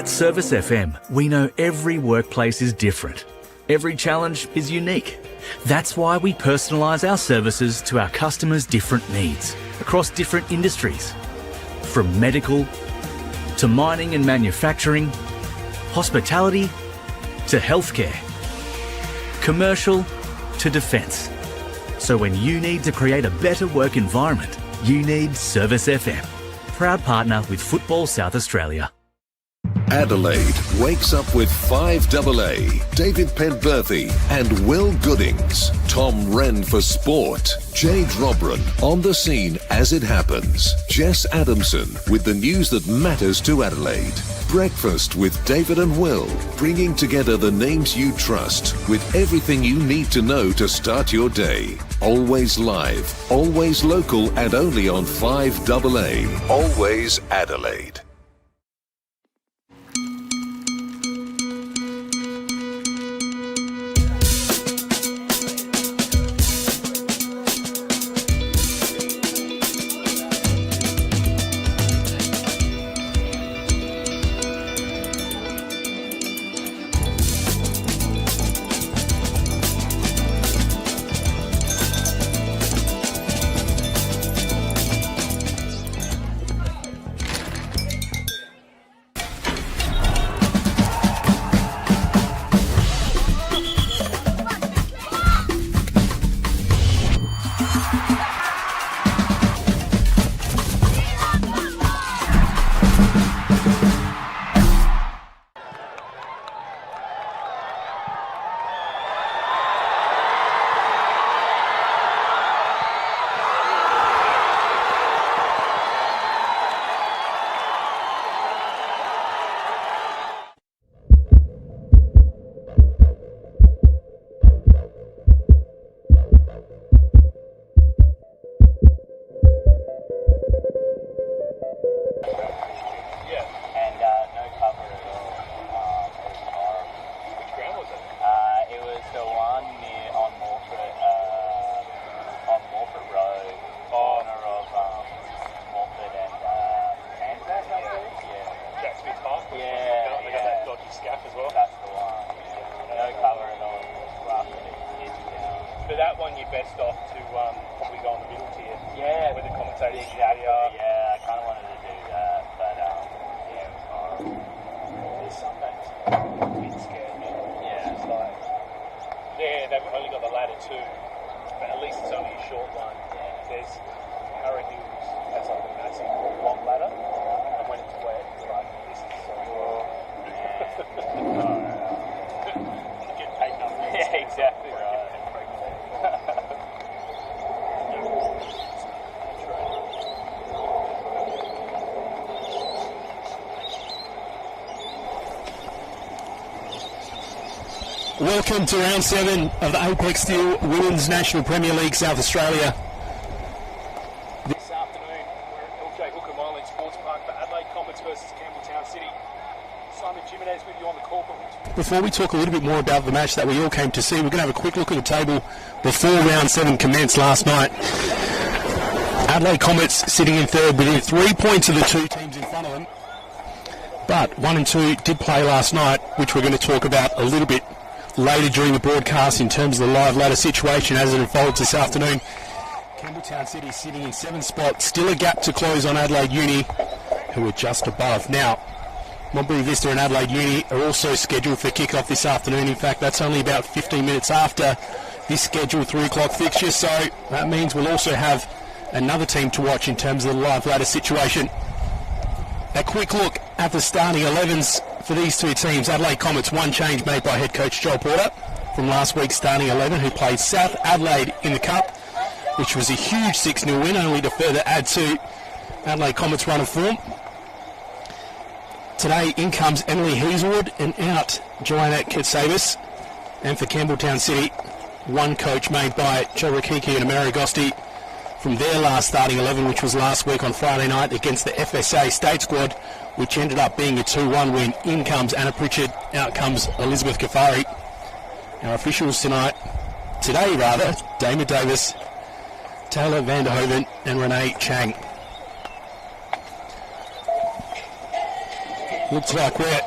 At Service FM, we know every workplace is different. Every challenge is unique. That's why we personalise our services to our customers' different needs across different industries. From medical to mining and manufacturing, hospitality to healthcare, commercial to defence. So when you need to create a better work environment, you need Service FM. Proud partner with Football South Australia. Adelaide wakes up with 5AA, David Penberthy and Will Goodings, Tom Wren for sport, Jade Robran on the scene as it happens, Jess Adamson with the news that matters to Adelaide, Breakfast with David and Will, bringing together the names you trust with everything you need to know to start your day. Always live, always local and only on 5AA, always Adelaide. For that one, you're best off to probably go on the middle tier. Yeah. Where the commentators exactly. are. Yeah, I kind of wanted to do that, but there's some that a bit scared me. Yeah. It's like, they've only got the ladder too, but at least it's only a short one. Yeah. There's Harrow Hills has like a massive long ladder, and when it's wet, it's like, this is so long. You get taken up there. Yeah, exactly right. Welcome to round 7 of the Apex Steel Women's National Premier League South Australia. This afternoon, we're at LJ Hooker Mineland Sports Park for Adelaide Comets versus Campbelltown City. Simon Jimenez with you on the call. Before we talk a little bit more about the match that we all came to see, we're going to have a quick look at the table before round 7 commenced last night. Adelaide Comets sitting in third within 3 points of the two teams in front of them. But 1 and 2 did play last night, which we're going to talk about a little bit later during the broadcast in terms of the live ladder situation as it unfolds this afternoon. Campbelltown City sitting in 7th spot, still a gap to close on Adelaide Uni, who are just above. Now, Monterey Vista and Adelaide Uni are also scheduled for kick-off this afternoon. In fact, that's only about 15 minutes after this scheduled 3 o'clock fixture, so that means we'll also have another team to watch in terms of the live ladder situation. A quick look at the starting 11s for these two teams. Adelaide Comets, one change made by head coach Joel Porter from last week's starting 11, who played South Adelaide in the Cup, which was a huge 6-0 win, only to further add to Adelaide Comets' run of form. Today in comes Emily Hazelwood and out Joanna Katsavis. And for Campbelltown City, one coach made by Joe Rakiki and Amara Gosti from their last starting 11, which was last week on Friday night against the FSA state squad, which ended up being a 2-1 win. In comes Anna Pritchard, out comes Elizabeth Kafari. Our officials today, Damon Davis, Taylor Vanderhoven and Renee Chang. Looks like we're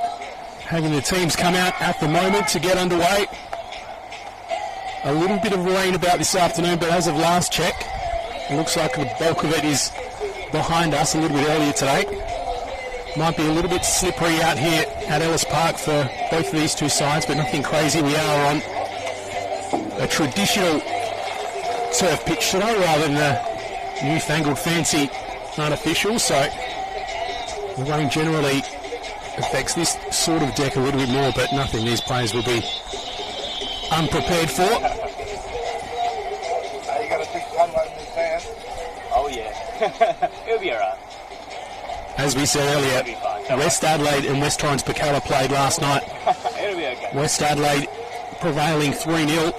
Having the teams come out at the moment to get underway. A little bit of rain about this afternoon, but as of last check, it looks like the bulk of it is behind us a little bit earlier today. Might be a little bit slippery out here at Ellis Park for both of these two sides, but nothing crazy. We are on a traditional turf pitch today rather than the newfangled fancy artificial, so the rain generally affects this sort of deck a little bit more, but nothing these players will be unprepared for. You got a big sunlight in his hand. Oh yeah, it'll be alright. As we said earlier, West Adelaide and West Torrens Pacala played last night. It'll be okay. West Adelaide prevailing 3-0.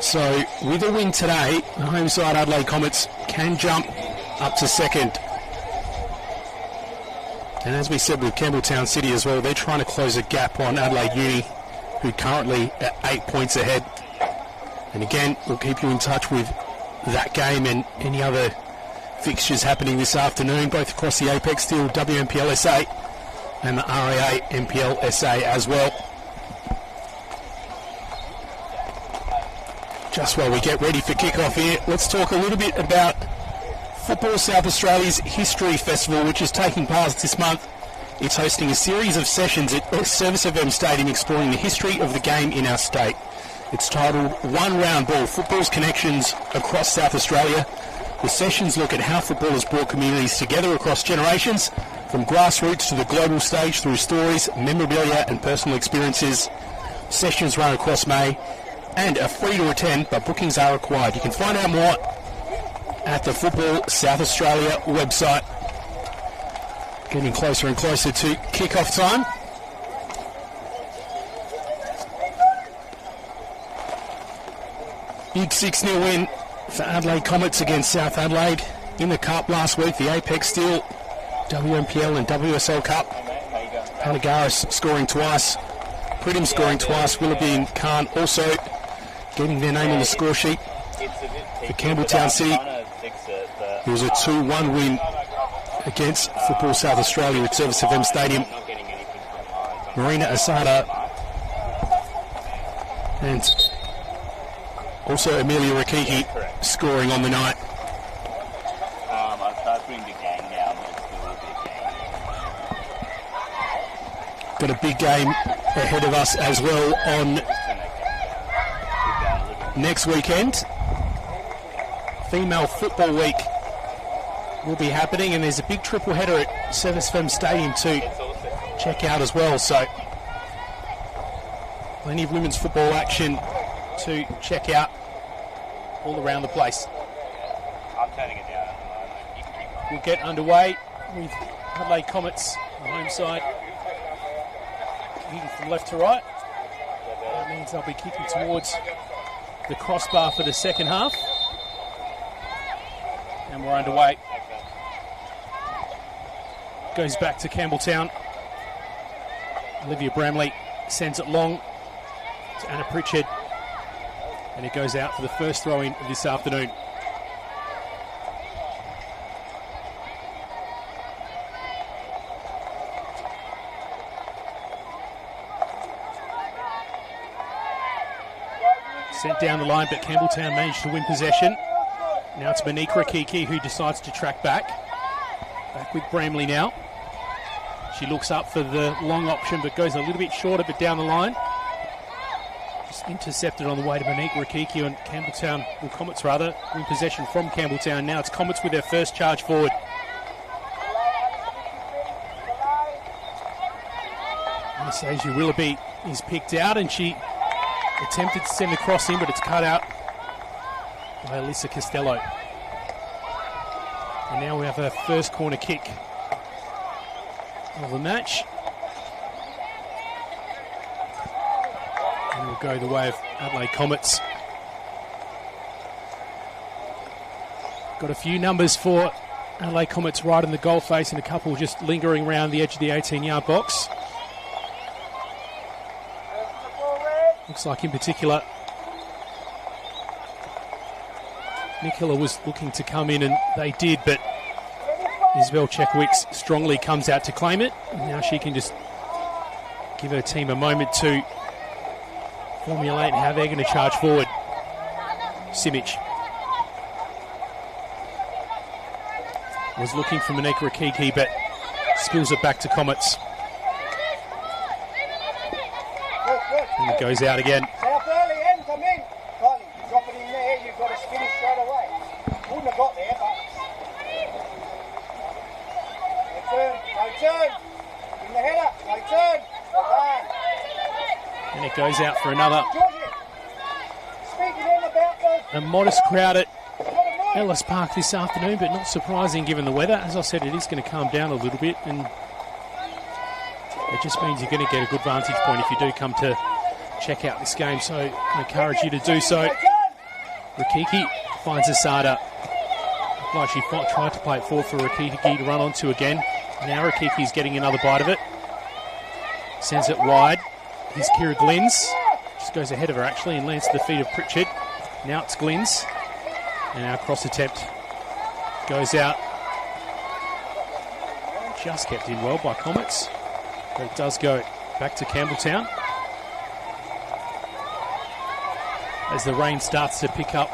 So with a win today, the home side Adelaide Comets can jump up to second. And as we said with Campbelltown City as well, they're trying to close a gap on Adelaide Uni, who currently at 8 points ahead. And again, we'll keep you in touch with that game and any other fixtures happening this afternoon, both across the Apex Steel WNPLSA and the RAA NPLSA as well. Just while we get ready for kick-off here, let's talk a little bit about Football South Australia's History Festival, which is taking part this month. It's hosting a series of sessions at Service FM Stadium exploring the history of the game in our state. It's titled One Round Ball, Football's Connections Across South Australia. The sessions look at how football has brought communities together across generations, from grassroots to the global stage through stories, memorabilia and personal experiences. Sessions run across May and are free to attend, but bookings are required. You can find out more at the Football South Australia website. Getting closer and closer to kick-off time. Big 6-0 win for Adelaide Comets against South Adelaide in the Cup last week, the Apex Steel WNPL and WSL Cup. Panagaris scoring twice, Pridham scoring twice, Willoughby and Khan also getting their name on the score sheet. For Campbelltown City, it was a 2-1 win against Football South Australia at Service FM Stadium. Marina Asada and also Amelia Rakiki scoring on the night. I've started putting the game down, but it's still a big game. Got a big game ahead of us as well on next weekend. Female Football Week will be happening, and there's a big triple header at Service FM Stadium to check out as well. So plenty of women's football action to check out all around the place. I'm turning it down at the moment. You can keep on. We'll get underway with Adelaide Comets, the home side, kicking from left to right. That means they'll be kicking towards the crossbar for the second half. And we're underway. Goes back to Campbelltown. Olivia Bramley sends it long to Anna Pritchard. And it goes out for the first throw-in of this afternoon. Sent down the line, but Campbelltown managed to win possession. Now it's Monique Rakiki who decides to track back. Back with Bramley now. She looks up for the long option, but goes a little bit short of it down the line. Just intercepted on the way to Monique Rakiki, and Campbelltown, well, Comets rather, win possession from Campbelltown. Now it's Comets with their first charge forward. Anastasia Willoughby is picked out, and she attempted to send the cross in, but it's cut out by Alyssa Costello. And now we have our first corner kick of the match. And we'll go the way of Adelaide Comets. Got a few numbers for Adelaide Comets right in the goal face and a couple just lingering around the edge of the 18-yard box. Looks like in particular Nicola was looking to come in, and they did, but Isabel Chekwick strongly comes out to claim it. And now she can just give her team a moment to formulate how they're going to charge forward. Simic was looking for Monika Rakiki, but spills it back to Comets. And it goes out again. South early, end, come in. Carly, you drop it in there, you've got to spin it straight away. Wouldn't have got there, but... No turn. In the header, no turn. And it goes out for another. Georgie, speaking in about the... A modest crowd at Ellis Park this afternoon, but not surprising given the weather. As I said, it is going to calm down a little bit, and it just means you're going to get a good vantage point if you do come to check out this game, so I encourage you to do so. Rakiki finds Asada. Like she tried to play it forward for Rakiki to run onto again. Now Rakiki's getting another bite of it. Sends it wide. Here's Kira Glynns. Just goes ahead of her actually and lands to the feet of Pritchard. Now it's Glynns. And our cross attempt goes out. Just kept in well by Comets. But it does go back to Campbelltown. As the rain starts to pick up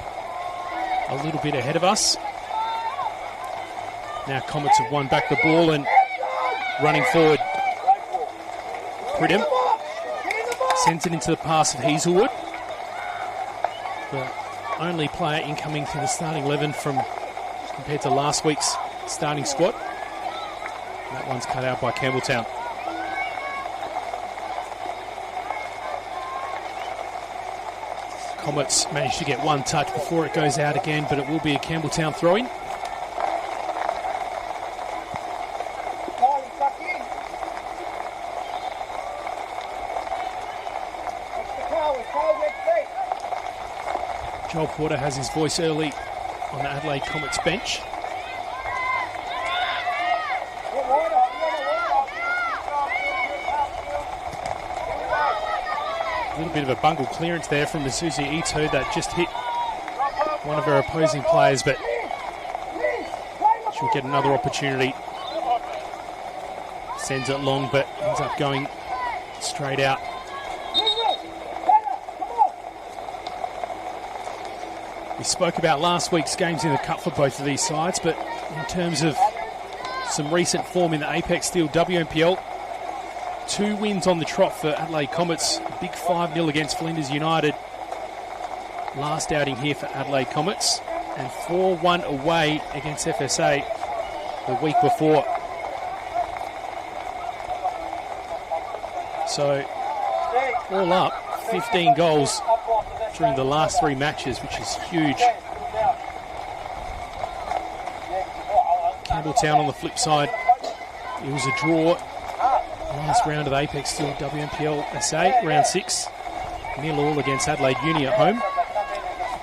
a little bit ahead of us. Now Comets have won back the ball and running forward. Pridham sends it into the pass of Hazelwood. The only player incoming to the starting 11 from compared to last week's starting squad. And that one's cut out by Campbelltown. Comets managed to get one touch before it goes out again, but it will be a Campbelltown throw-in. Joel Porter has his voice early on the Adelaide Comets bench. A little bit of a bungled clearance there from the Susie Ito that just hit one of her opposing players, but she'll get another opportunity. Sends it long, but ends up going straight out. We spoke about last week's games in the cup for both of these sides, but in terms of some recent form in the Apex Steel WNPL, 2 wins on the trot for Adelaide Comets. A big 5-0 against Flinders United last outing here for Adelaide Comets, and 4-1 away against FSA the week before. So all up 15 goals during the last 3 matches, which is huge. Campbelltown on the flip side, it was a draw last round of the Apex Steel WNPLSA, round 6, 0-0 against Adelaide Uni at home,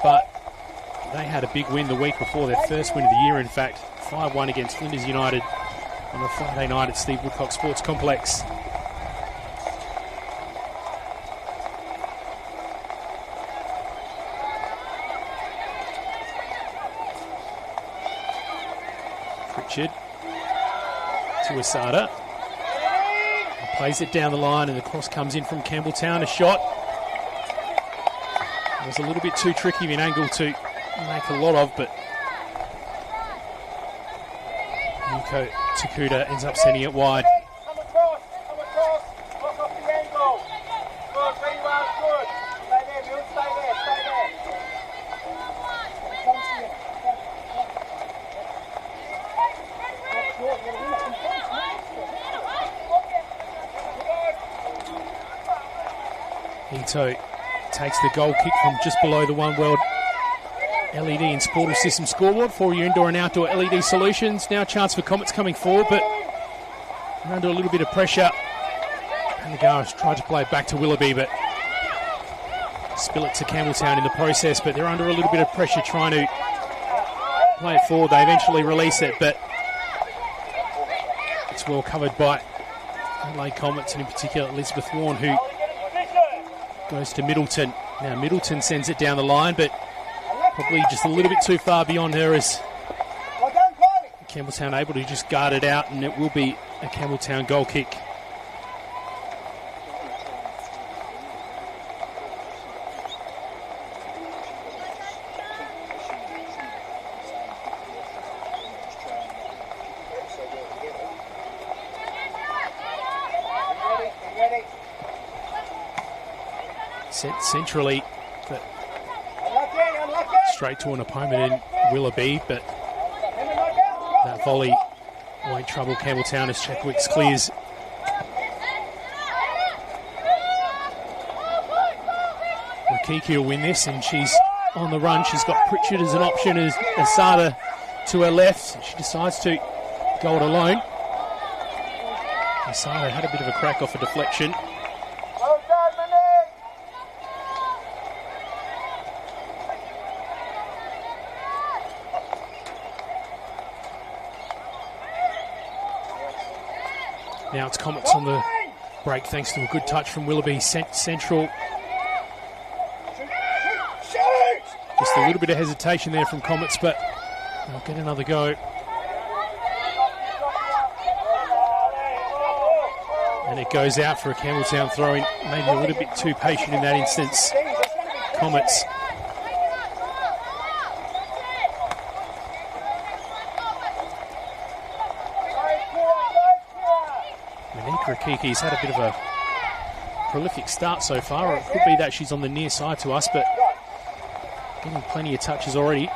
but they had a big win the week before, their first win of the year in fact, 5-1 against Flinders United on a Friday night at Steve Woodcock Sports Complex. Pritchard to Asada. Plays it down the line and the cross comes in from Campbelltown. A shot. It was a little bit too tricky of an angle to make a lot of, but Yuko Takuda ends up sending it wide. Come across, block off the angle. Good, very well, good. Stay there, Bill, stay there. Ito takes the goal kick from just below the One World LED and Sportal System scoreboard for your indoor and outdoor LED solutions. Now a chance for Comets coming forward, but they're under a little bit of pressure. And the Gars tried to play it back to Willoughby, but spill it to Campbelltown in the process. But they're under a little bit of pressure trying to play it forward. They eventually release it, but it's well covered by Adelaide Comets, and in particular Elizabeth Warren, who goes to Middleton. Now Middleton sends it down the line, but probably just a little bit too far beyond her, as Campbelltown able to just guard it out, and it will be a Campbelltown goal kick. Set centrally, but straight to an opponent in Willoughby, but that volley won't trouble Campbelltown as Chadwicks clears. Rakiki will win this, and she's on the run. She's got Pritchard as an option, as Asada to her left. She decides to go it alone. Asada had a bit of a crack off a deflection. Well done, Monique. Now it's Comets on the break thanks to a good touch from Willoughby Central. Just a little bit of hesitation there from Comets, but they'll get another go. And it goes out for a Campbelltown throw-in. Maybe a little bit too patient in that instance. Comets. Monique Rakiki's had a bit of a prolific start so far, or it could be that she's on the near side to us, but getting plenty of touches already.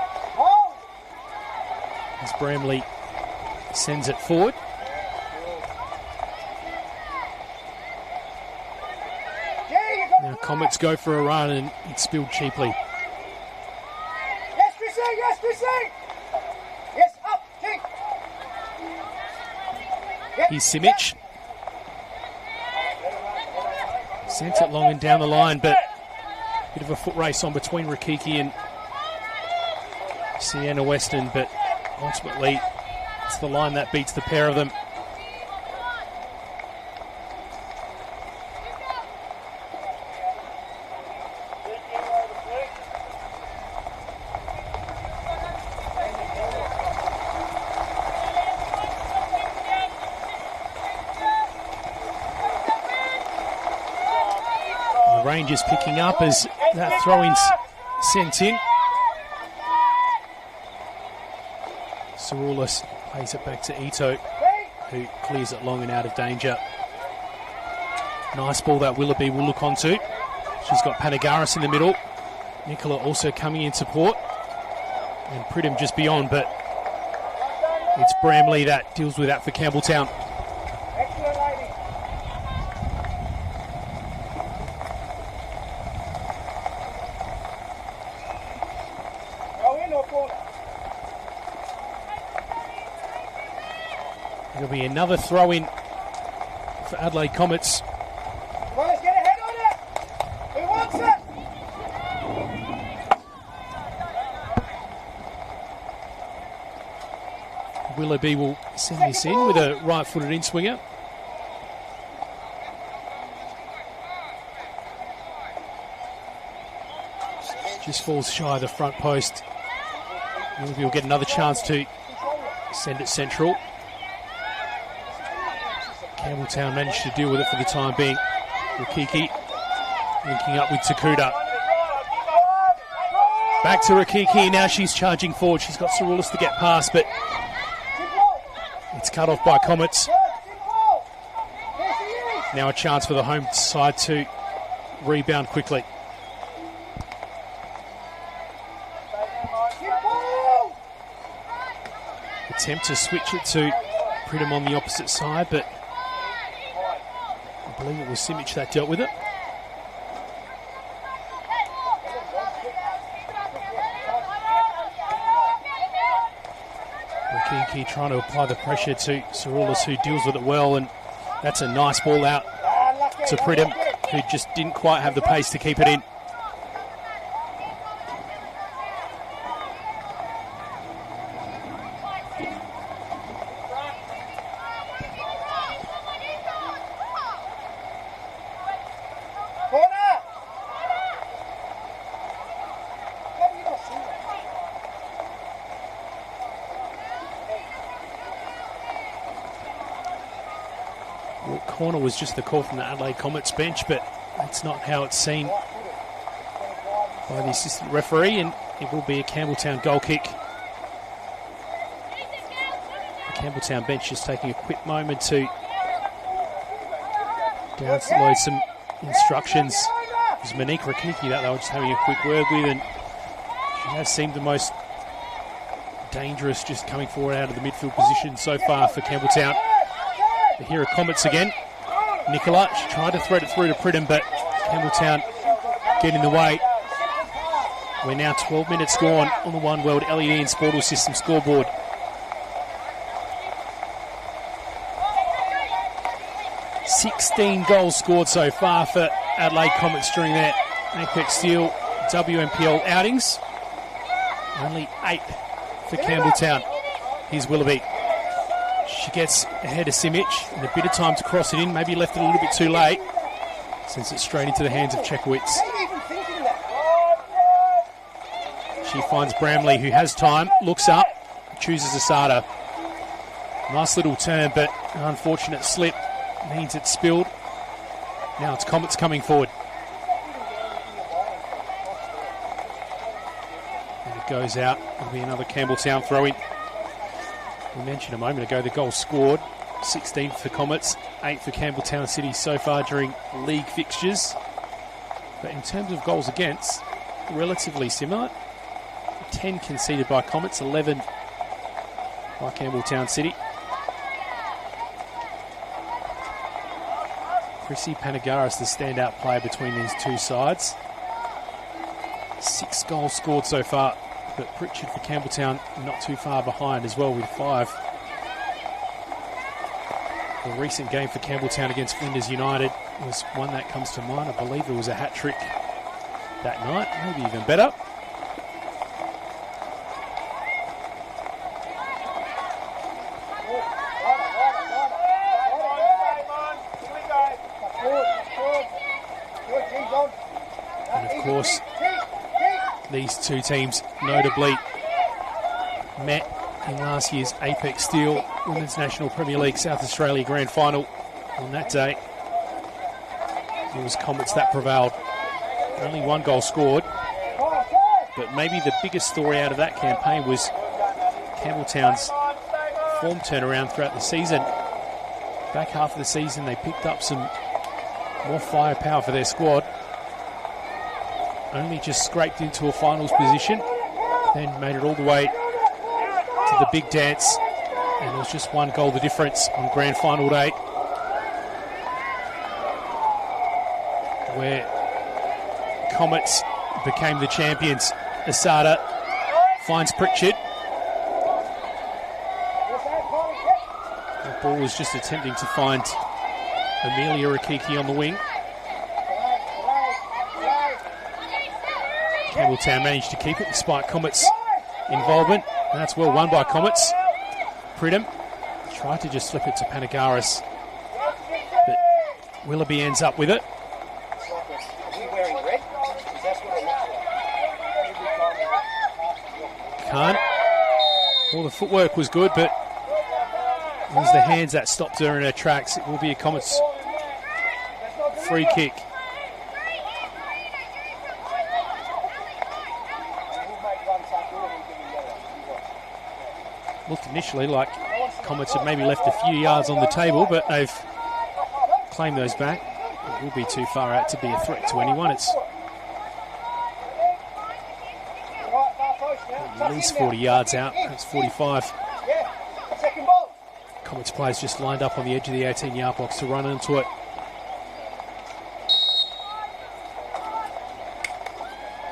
As Bramley sends it forward. Now Comets go for a run and it's spilled cheaply. Yes, Chrissy! Yes, Chrissy! Yes, up, kick! Here's Simic. Sent it long and down the line, but a bit of a foot race on between Rakiki and Sienna Weston, but ultimately it's the line that beats the pair of them. Rangers picking up as that throw-in's sent in. Saroulis plays it back to Ito, who clears it long and out of danger. Nice ball that Willoughby will look onto. She's got Panagaris in the middle. Nicola also coming in support. And Pridham just beyond, but it's Bramley that deals with that for Campbelltown. Excellent, lady. Go in or corner? It'll be another throw-in for Adelaide Comets. Come on, let's get ahead on it. Who wants it? Willoughby will send this in with a right-footed in-swinger. Just falls shy of the front post. Willoughby will get another chance to send it central. Campbelltown managed to deal with it for the time being. Rakiki linking up with Takuda. Back to Rakiki, now she's charging forward. She's got Saroulis to get past, but it's cut off by Comets. Now a chance for the home side to rebound quickly. Attempt to switch it to Pridham on the opposite side, but I believe it was Simic that dealt with it. Rakiki trying to apply the pressure to Saroulis, who deals with it well, and that's a nice ball out to Pridham, who just didn't quite have the pace to keep it in. Corner was just the call from the Adelaide Comets bench, but that's not how it's seen by the assistant referee, and it will be a Campbelltown goal kick. The Campbelltown bench just taking a quick moment to download some instructions It was Monique Rakicki that they were just having a quick word with, and she has seemed the most dangerous just coming forward out of the midfield position so far for Campbelltown. The here are Comets again. Nicola, she tried to thread it through to Pridham, but Campbelltown get in the way. We're now 12 minutes gone on the One World LED and Sportal System scoreboard. $16 goals scored so far for Adelaide Comets during their Apex Steel WNPL outings. Only 8 for Campbelltown. Here's Willoughby. She gets ahead of Simic and a bit of time to cross it in. Maybe left it a little bit too late. Sends it straight into the hands of Chekowitz. She finds Bramley, who has time, looks up, chooses Asada. Nice little turn, but an unfortunate slip means it's spilled. Now it's Comets coming forward. And it goes out. It'll be another Campbelltown throw-in. We mentioned a moment ago the goal scored. 16 for Comets, 8 for Campbelltown City so far during league fixtures. But in terms of goals against, relatively similar. 10 conceded by Comets, 11 by Campbelltown City. Chrissy Panagaris, the standout player between these two sides. 6 goals scored so far, but Pritchard for Campbelltown not too far behind as well with 5. The recent game for Campbelltown against Flinders United was one that comes to mind. I believe it was a hat-trick that night, maybe even better. And of course, these two teams notably met in last year's Apex Steel Women's National Premier League South Australia Grand Final. On that day, it was Comets that prevailed. Only 1 goal scored, but maybe the biggest story out of that campaign was Campbelltown's form turnaround throughout the season. Back half of the season, they picked up some more firepower for their squad. Only just scraped into a finals position, then made it all the way to the big dance, and it was just 1 goal the difference on grand final day, where Comets became the champions. Asada finds Pritchard. The ball was just attempting to find Amelia Rakicki on the wing. Campbelltown managed to keep it despite Comets' involvement, and that's well won by Comets. Pridham tried to just slip it to Panagaris, but Willoughby ends up with it. Khan. Well, the footwork was good, but it was the hands that stopped her in her tracks. It will be a Comets free kick. Looked initially like Comets had maybe left a few yards on the table, but they've claimed those back. It will be too far out to be a threat to anyone. It's at least 40 yards out. That's 45. Comets players just lined up on the edge of the 18-yard box to run into it.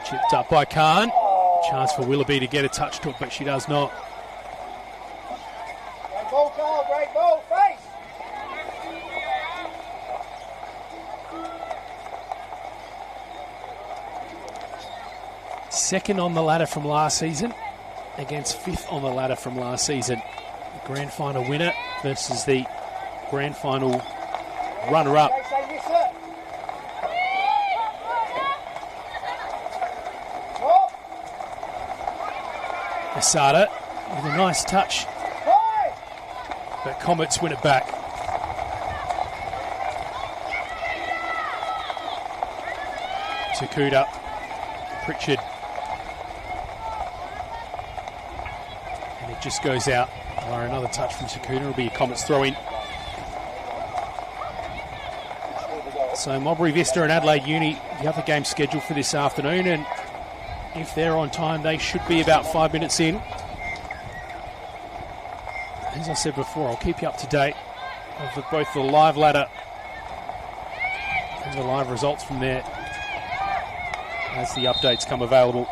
Chipped up by Khan. Chance for Willoughby to get a touch to it, but she does not. Great ball, face! Second on the ladder from last season against 5th on the ladder from last season. The grand final winner versus the grand final runner-up. Asada with a nice touch, but Comets win it back. Takuda, Pritchard, and it just goes out. Or another touch from Takuda. It'll be a Comets throw-in. So Mulberry Vista and Adelaide Uni, the other game scheduled for this afternoon, and if they're on time, they should be about 5 minutes in. As I said before, I'll keep you up to date of both the live ladder and the live results from there as the updates come available.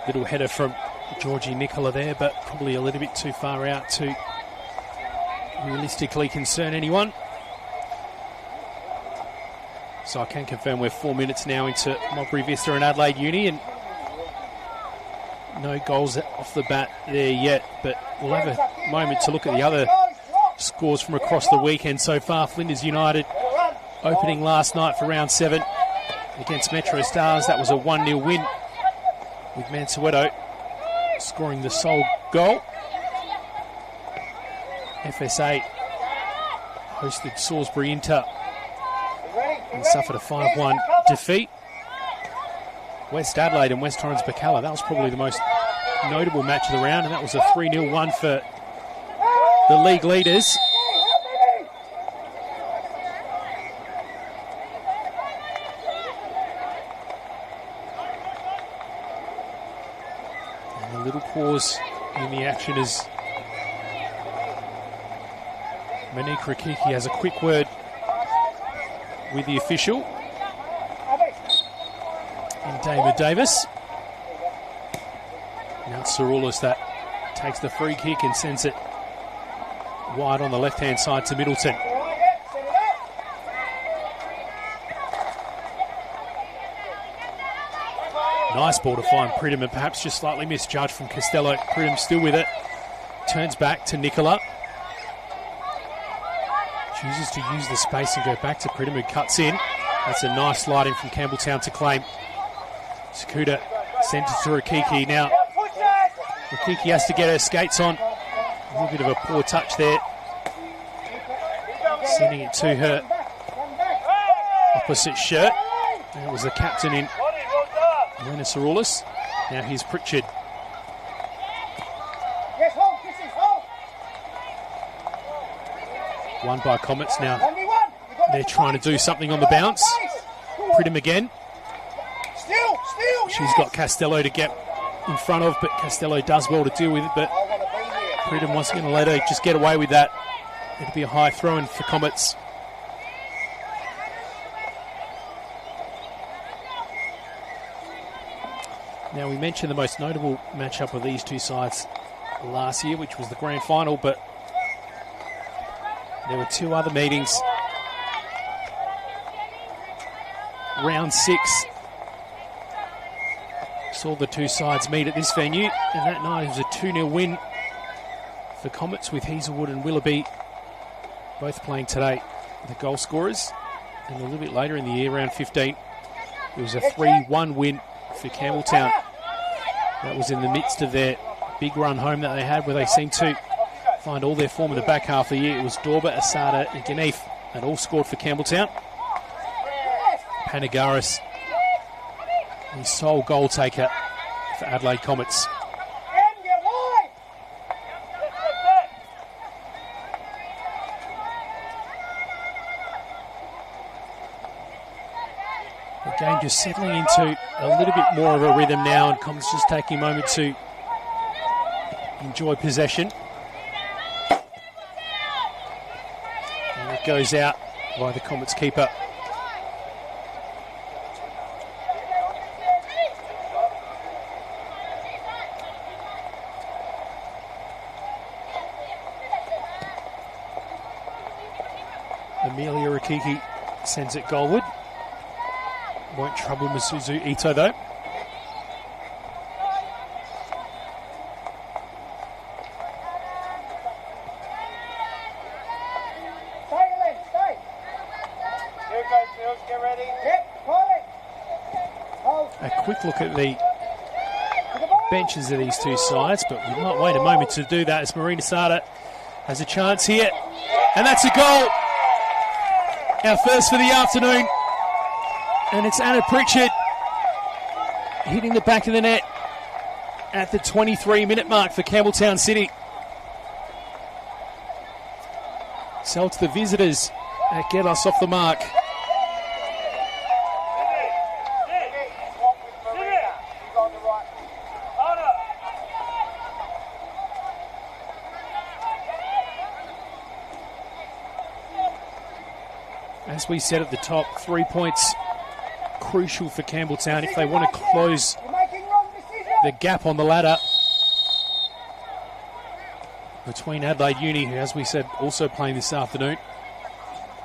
Little header from Georgie Nicola there, but probably a little bit too far out to realistically concern anyone. So I can confirm we're 4 minutes now into Mulberry Vista and Adelaide Uni, and no goals off the bat there yet, but we'll have a moment to look at the other scores from across the weekend so far. Flinders United opening last night for round 7 against Metro Stars. That was a 1-0 win, with Mansueto scoring the sole goal. FSA hosted Salisbury Inter and suffered a 5-1 defeat. West Adelaide and West Torrens Bacalla, that was probably the most notable match of the round, and that was a 3-0 one for the league leaders. A little pause in the action as Monique Rakiki has a quick word with the official. And David Davis. Now it's Saroulis that takes the free kick and sends it wide on the left-hand side to Middleton. Nice ball to find Pridham, and perhaps just slightly misjudged from Costello. Pridham still with it. Turns back to Nicola. Chooses to use the space and go back to Pridham, who cuts in. That's a nice slide in from Campbelltown to claim. Sakuda sent it to Rakiki. Now Rakiki has to get her skates on. A little bit of a poor touch there. Sending it to her opposite shirt. And it was the captain in Elena Saroulis. Now here's Pritchard. Won by Comets. Now they're trying to do something on the bounce. Pridham again. She's got Costello to get in front of, but Costello does well to deal with it, but Pridham wasn't going to let her just get away with that. It'll be a high throw-in for Comets. Now, we mentioned the most notable matchup of these two sides last year, which was the grand final, but there were two other meetings. Round 6 saw the two sides meet at this venue, and that night it was a 2-0 win for Comets, with Hazelwood and Willoughby both playing today, the goal scorers. And a little bit later in the year, round 15, it was a 3-1 win for Campbelltown. That was in the midst of their big run home that they had, where they seemed to find all their form in the back half of the year. It was Dorba, Asada and Ganeef that all scored for Campbelltown. Panagaris, the sole goal taker for Adelaide Comets. The game just settling into a little bit more of a rhythm now, and Comets just taking a moment to enjoy possession. And it goes out by the Comets keeper. Amelia Rakiki sends it goalward. Won't trouble Masuzu Ito though. A quick quick look at the benches of these two sides, but we might wait a moment to do that as Marina Sada has a chance here. And that's a goal. Our first for the afternoon. And it's Anna Pritchard hitting the back of the net at the 23-minute mark for Campbelltown City. So it's the visitors that get us off the mark. As we said at the top, 3 points crucial for Campbelltown if they want to close the gap on the ladder between Adelaide Uni, who, as we said, also playing this afternoon.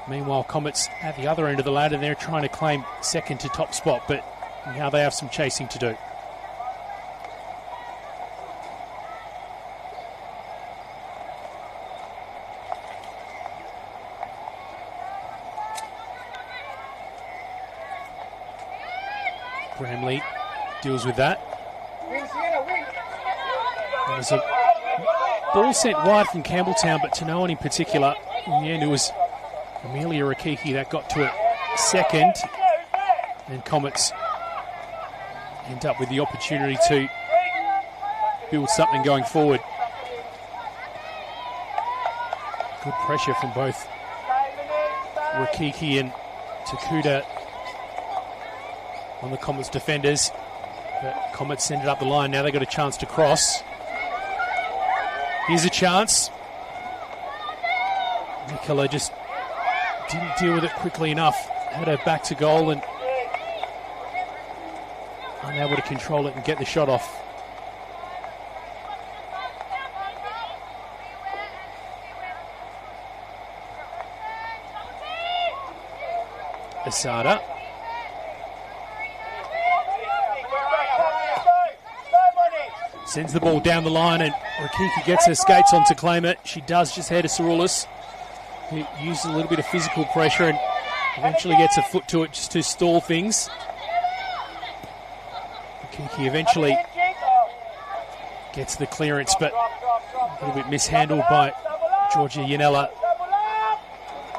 Meanwhile, Comets at the other end of the ladder, they're trying to claim second to top spot, but now they have some chasing to do. Bramley deals with that. There's a ball sent wide from Campbelltown, but to no one in particular. In the end, it was Amelia Rakiki that got to it second, and Comets end up with the opportunity to build something going forward. Good pressure from both Rakiki and Takuda on the Comets defenders, but Comets send it up the line. Now they've got a chance to cross. Here's a chance. Nicola just didn't deal with it quickly enough. Had her back to goal and unable to control it and get the shot off. Asada. Sends the ball down the line and Rakiki gets her skates on to claim it. She does just head to Saroulis, who uses a little bit of physical pressure and eventually gets a foot to it just to stall things. Rakiki eventually gets the clearance, but a little bit mishandled by Georgia Yanella.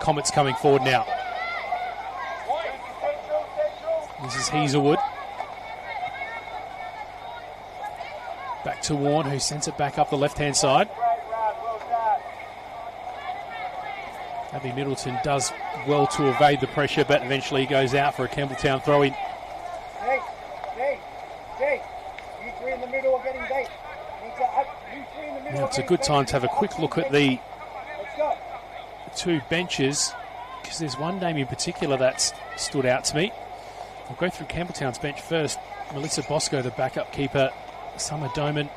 Comets coming forward now. This is Hazelwood. Back to Warren, who sends it back up the left-hand side. Abby Middleton does well to evade the pressure, but eventually he goes out for a Campbelltown throw-in. Now it's a good time to have a quick look at the two benches, because there's one name in particular that's stood out to me. I'll go through Campbelltown's bench first. Melissa Bosco, the backup keeper. Summer Doman,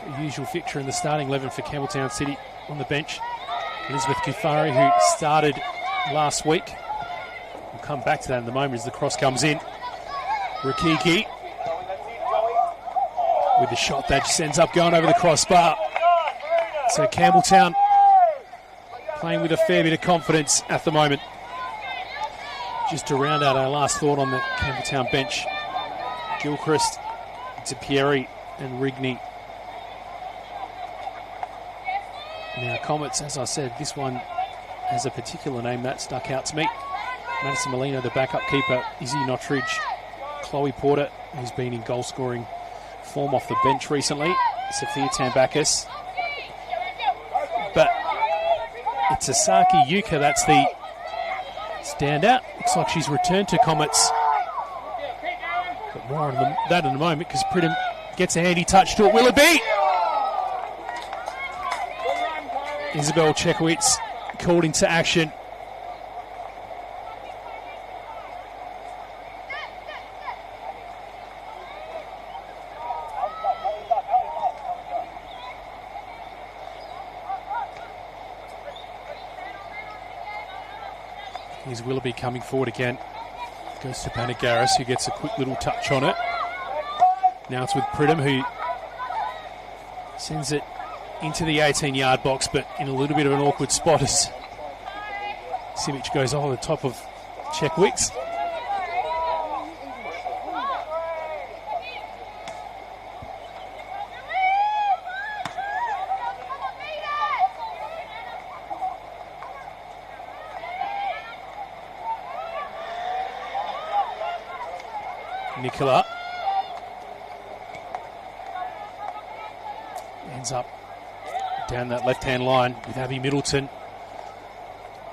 the usual fixture in the starting 11 for Campbelltown City, on the bench. Elizabeth Kifari, who started last week. We'll come back to that in a moment as the cross comes in. Rakiki with the shot that just ends up going over the crossbar. So Campbelltown playing with a fair bit of confidence at the moment. Just to round out our last thought on the Campbelltown bench, Gilchrist, Pieri and Rigney. Now Comets, as I said, this one has a particular name that stuck out to me. Madison Molina, the backup keeper, Izzy Nottridge, Chloe Porter, who's been in goal scoring form off the bench recently, Sophia Tambakis. But it's Asaki Yuka that's the standout. Looks like she's returned to Comets. But more on that in a moment, because Pridham gets a handy touch to it. Will it be? Isabel Chekowitz called into action. Here's Willoughby coming forward again. Goes to Panagaris, who gets a quick little touch on it. Now it's with Pridham, who sends it into the 18-yard box, but in a little bit of an awkward spot as Simic goes over the top of Chekowitz. Nicola ends up down that left-hand line with Abby Middleton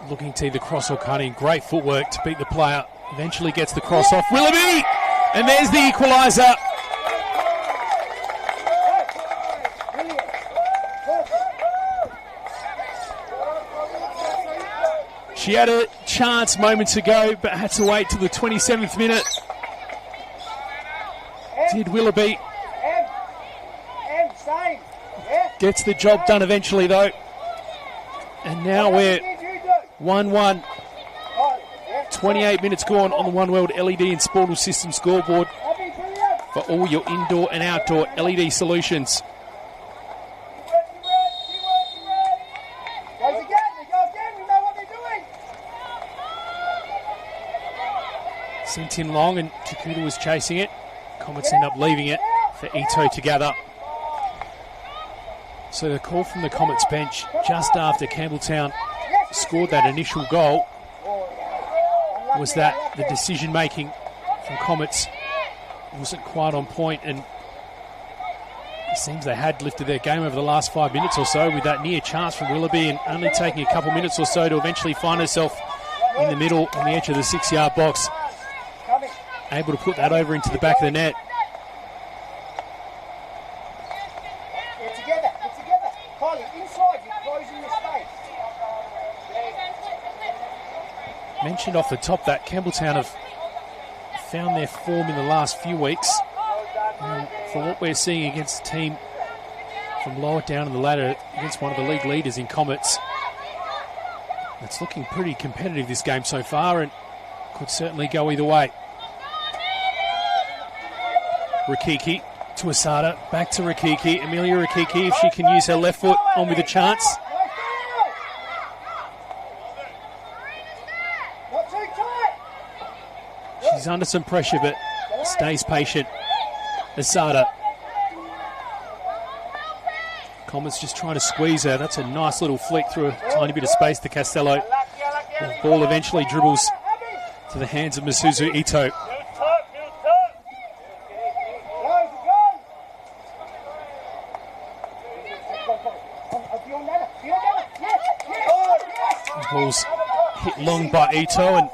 looking to either cross or cut in. Great footwork to beat the player. Eventually gets the cross off Willoughby, and there's the equaliser. She had a chance moments ago, but had to wait till the 27th minute. Did Willoughby. Gets the job done eventually, though. And now we're 1-1. 28 minutes gone on the One World LED and Sportal System scoreboard for all your indoor and outdoor LED solutions. Sent in long and Takuta was chasing it. Comets end up leaving it for Ito to gather. So the call from the Comets bench just after Campbelltown scored that initial goal was that the decision making from Comets wasn't quite on point, and it seems they had lifted their game over the last 5 minutes or so with that near chance from Willoughby, and only taking a couple minutes or so to eventually find herself in the middle on the edge of the 6-yard box, able to put that over into the back of the net. Get together. Kylie, inside, you're closing the space. Mentioned off the top that Campbelltown have found their form in the last few weeks. And from what we're seeing against a team from lower down in the ladder, against one of the league leaders in Comets, it's looking pretty competitive this game so far, and could certainly go either way. Rakiki to Asada, back to Rakiki. Amelia Rakiki, if she can use her left foot, on with a chance. She's under some pressure, but stays patient. Asada. Comets just trying to squeeze her. That's a nice little flick through a tiny bit of space to Costello. The ball eventually dribbles to the hands of Masuzu Ito. The ball's hit long by Ito, and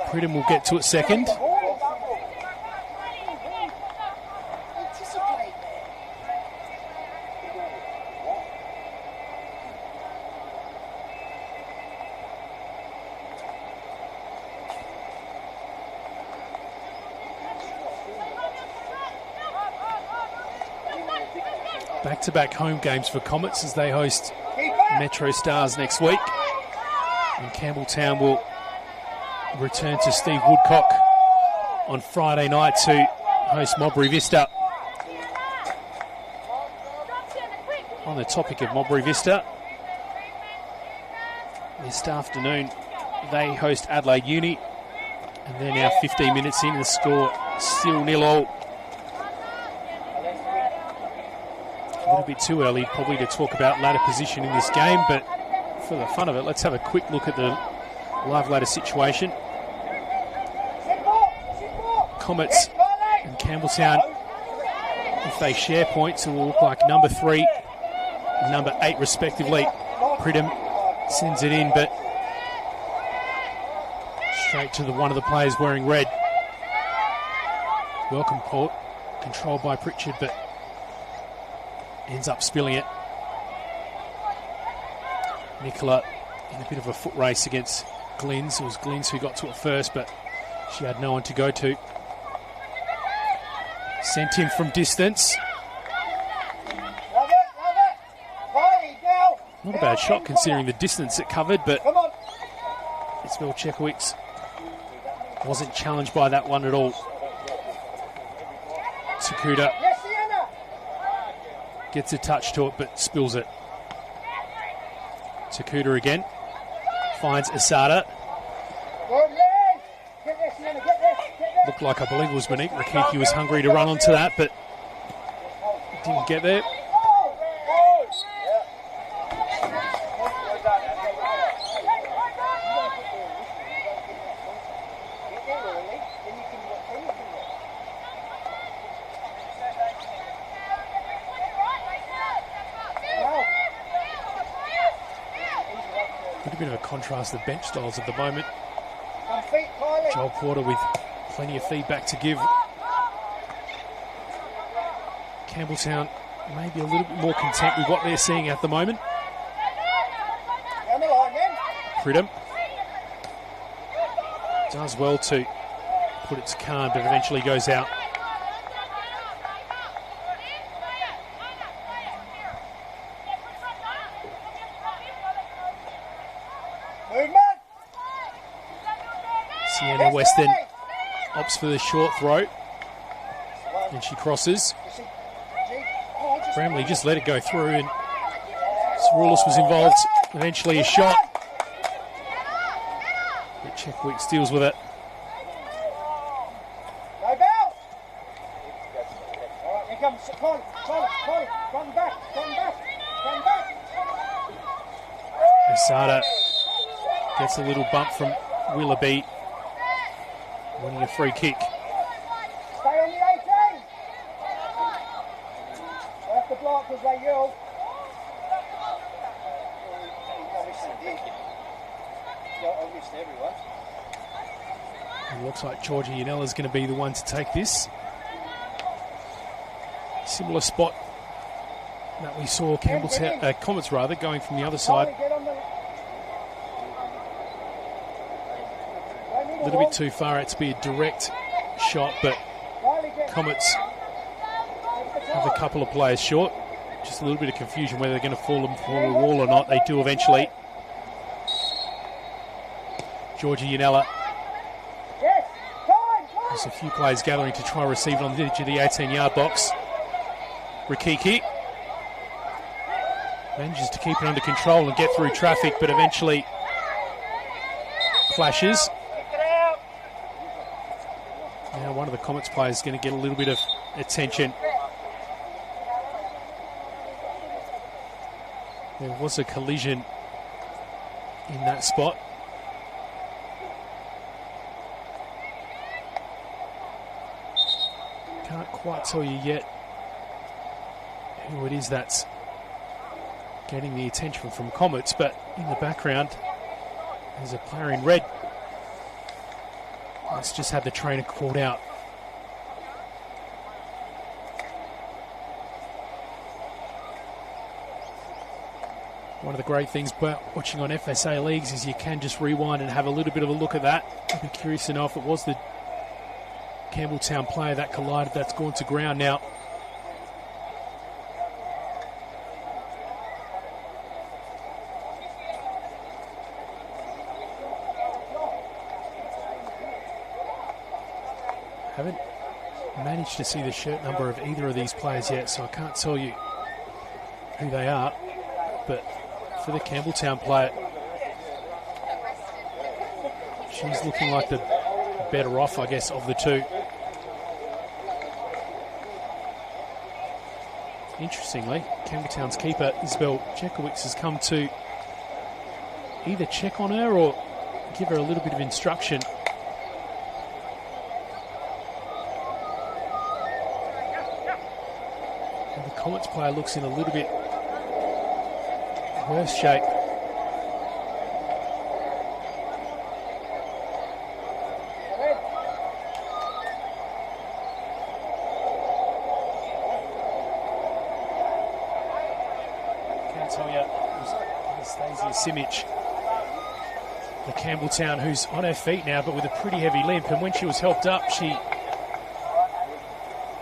Pridham will get to it second. Back-to-back home games for Comets as they host Metro Stars next week. And Campbelltown will return to Steve Woodcock on Friday night to host Modbury Vista. On the topic of Modbury Vista, this afternoon they host Adelaide Uni, and they're now 15 minutes in, the score still 0-0. A little bit too early probably to talk about ladder position in this game, but for the fun of it, let's have a quick look at the live ladder situation. Comets and Campbelltown, if they share points, it will look like number 3 and number 8 respectively. Pridham sends it in, but straight to one of the players wearing red. Welcome court, controlled by Pritchard, but ends up spilling it. Nicola in a bit of a foot race against Glynns. It was Glynns who got to it first, but she had no one to go to. Sent him from distance. Not a bad shot considering the distance it covered, but Isabel Chekowicz wasn't challenged by that one at all. Takuta gets a touch to it, but spills it. Takuta again. Finds Asada. Looked like, I believe it was Monique Rakiki was hungry to run onto that, but didn't get there. little bit of a contrast of bench styles at the moment. Come feet, Kylie. Joel Porter with plenty of feedback to give. Campbelltown maybe a little bit more content with what they're seeing at the moment. Down the line then. Pridham does well to put it to Khan, but eventually goes out. Movement. Sienna Weston opts for the short throw, and she crosses. Bramley just let it go through, and Saroulis was involved. Eventually a shot. But Checkwick steals with it. No bell. All right, here comes Colin. Run back. Asada gets a little bump from Willoughby, winning a free kick. Stay on the 18. We'll have to block because they yell. I missed everyone. It looks like Georgia Yanella's going to be the one to take this. Similar spot that we saw Campbelltown, Comets rather, going from the other side. A little bit too far out to be a direct shot, but Comets have a couple of players short. Just a little bit of confusion whether they're going to fall the wall or not. They do eventually. Georgia Yanella. There's a few players gathering to try and receive it on the edge of the 18-yard box. Rikiki manages to keep it under control and get through traffic, but eventually clashes. Now one of the Comets players is going to get a little bit of attention. There was a collision in that spot. Can't quite tell you yet who it is that's getting the attention from Comets, but in the background there's a player in red. Let's just have the trainer called out. One of the great things about watching on FSA leagues is you can just rewind and have a little bit of a look at that. I'd be curious to know if it was the Campbelltown player that collided that's gone to ground now. Haven't managed to see the shirt number of either of these players yet, so I can't tell you who they are. But for the Campbelltown player, she's looking like the better off, I guess, of the two. Interestingly, Campbelltown's keeper, Isabel Checkowicz, has come to either check on her or give her a little bit of instruction. And the Comets player looks in a little bit worse shape. Can't tell you, Anastasia Simic, the Campbelltown, who's on her feet now but with a pretty heavy limp, and when she was helped up she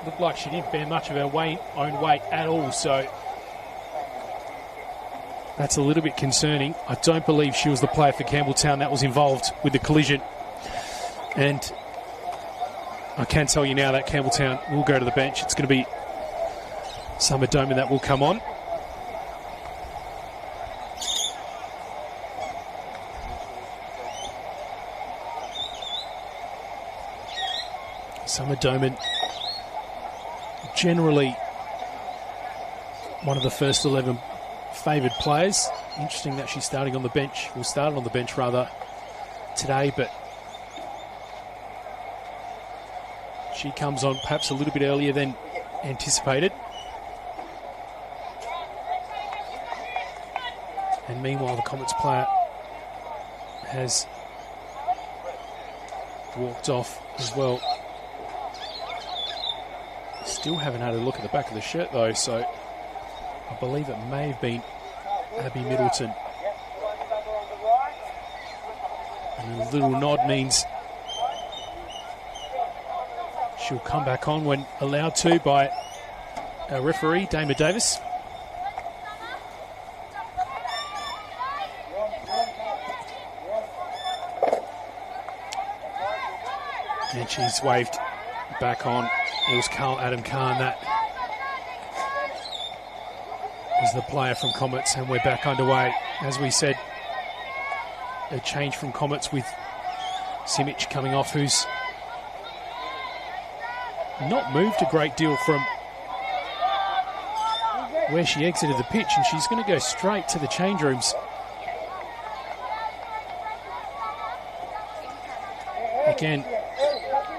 looked like she didn't bear much of her own weight at all, so that's a little bit concerning. I don't believe she was the player for Campbelltown that was involved with the collision. And I can tell you now that Campbelltown will go to the bench. It's going to be Summer Doman that will come on. Summer Doman, generally one of the first 11 favoured players. Interesting that she's starting on the bench, or started on the bench rather, today, but she comes on perhaps a little bit earlier than anticipated. And meanwhile, the Comets player has walked off as well. Still haven't had a look at the back of the shirt though, so I believe it may have been Abby Middleton. And a little nod means she'll come back on when allowed to by our referee, Dama Davis. And she's waved back on. It was Carl Adam Khan that was the player from Comets, and we're back underway. As we said, a change from Comets with Simic coming off, who's not moved a great deal from where she exited the pitch, and she's going to go straight to the change rooms. Again,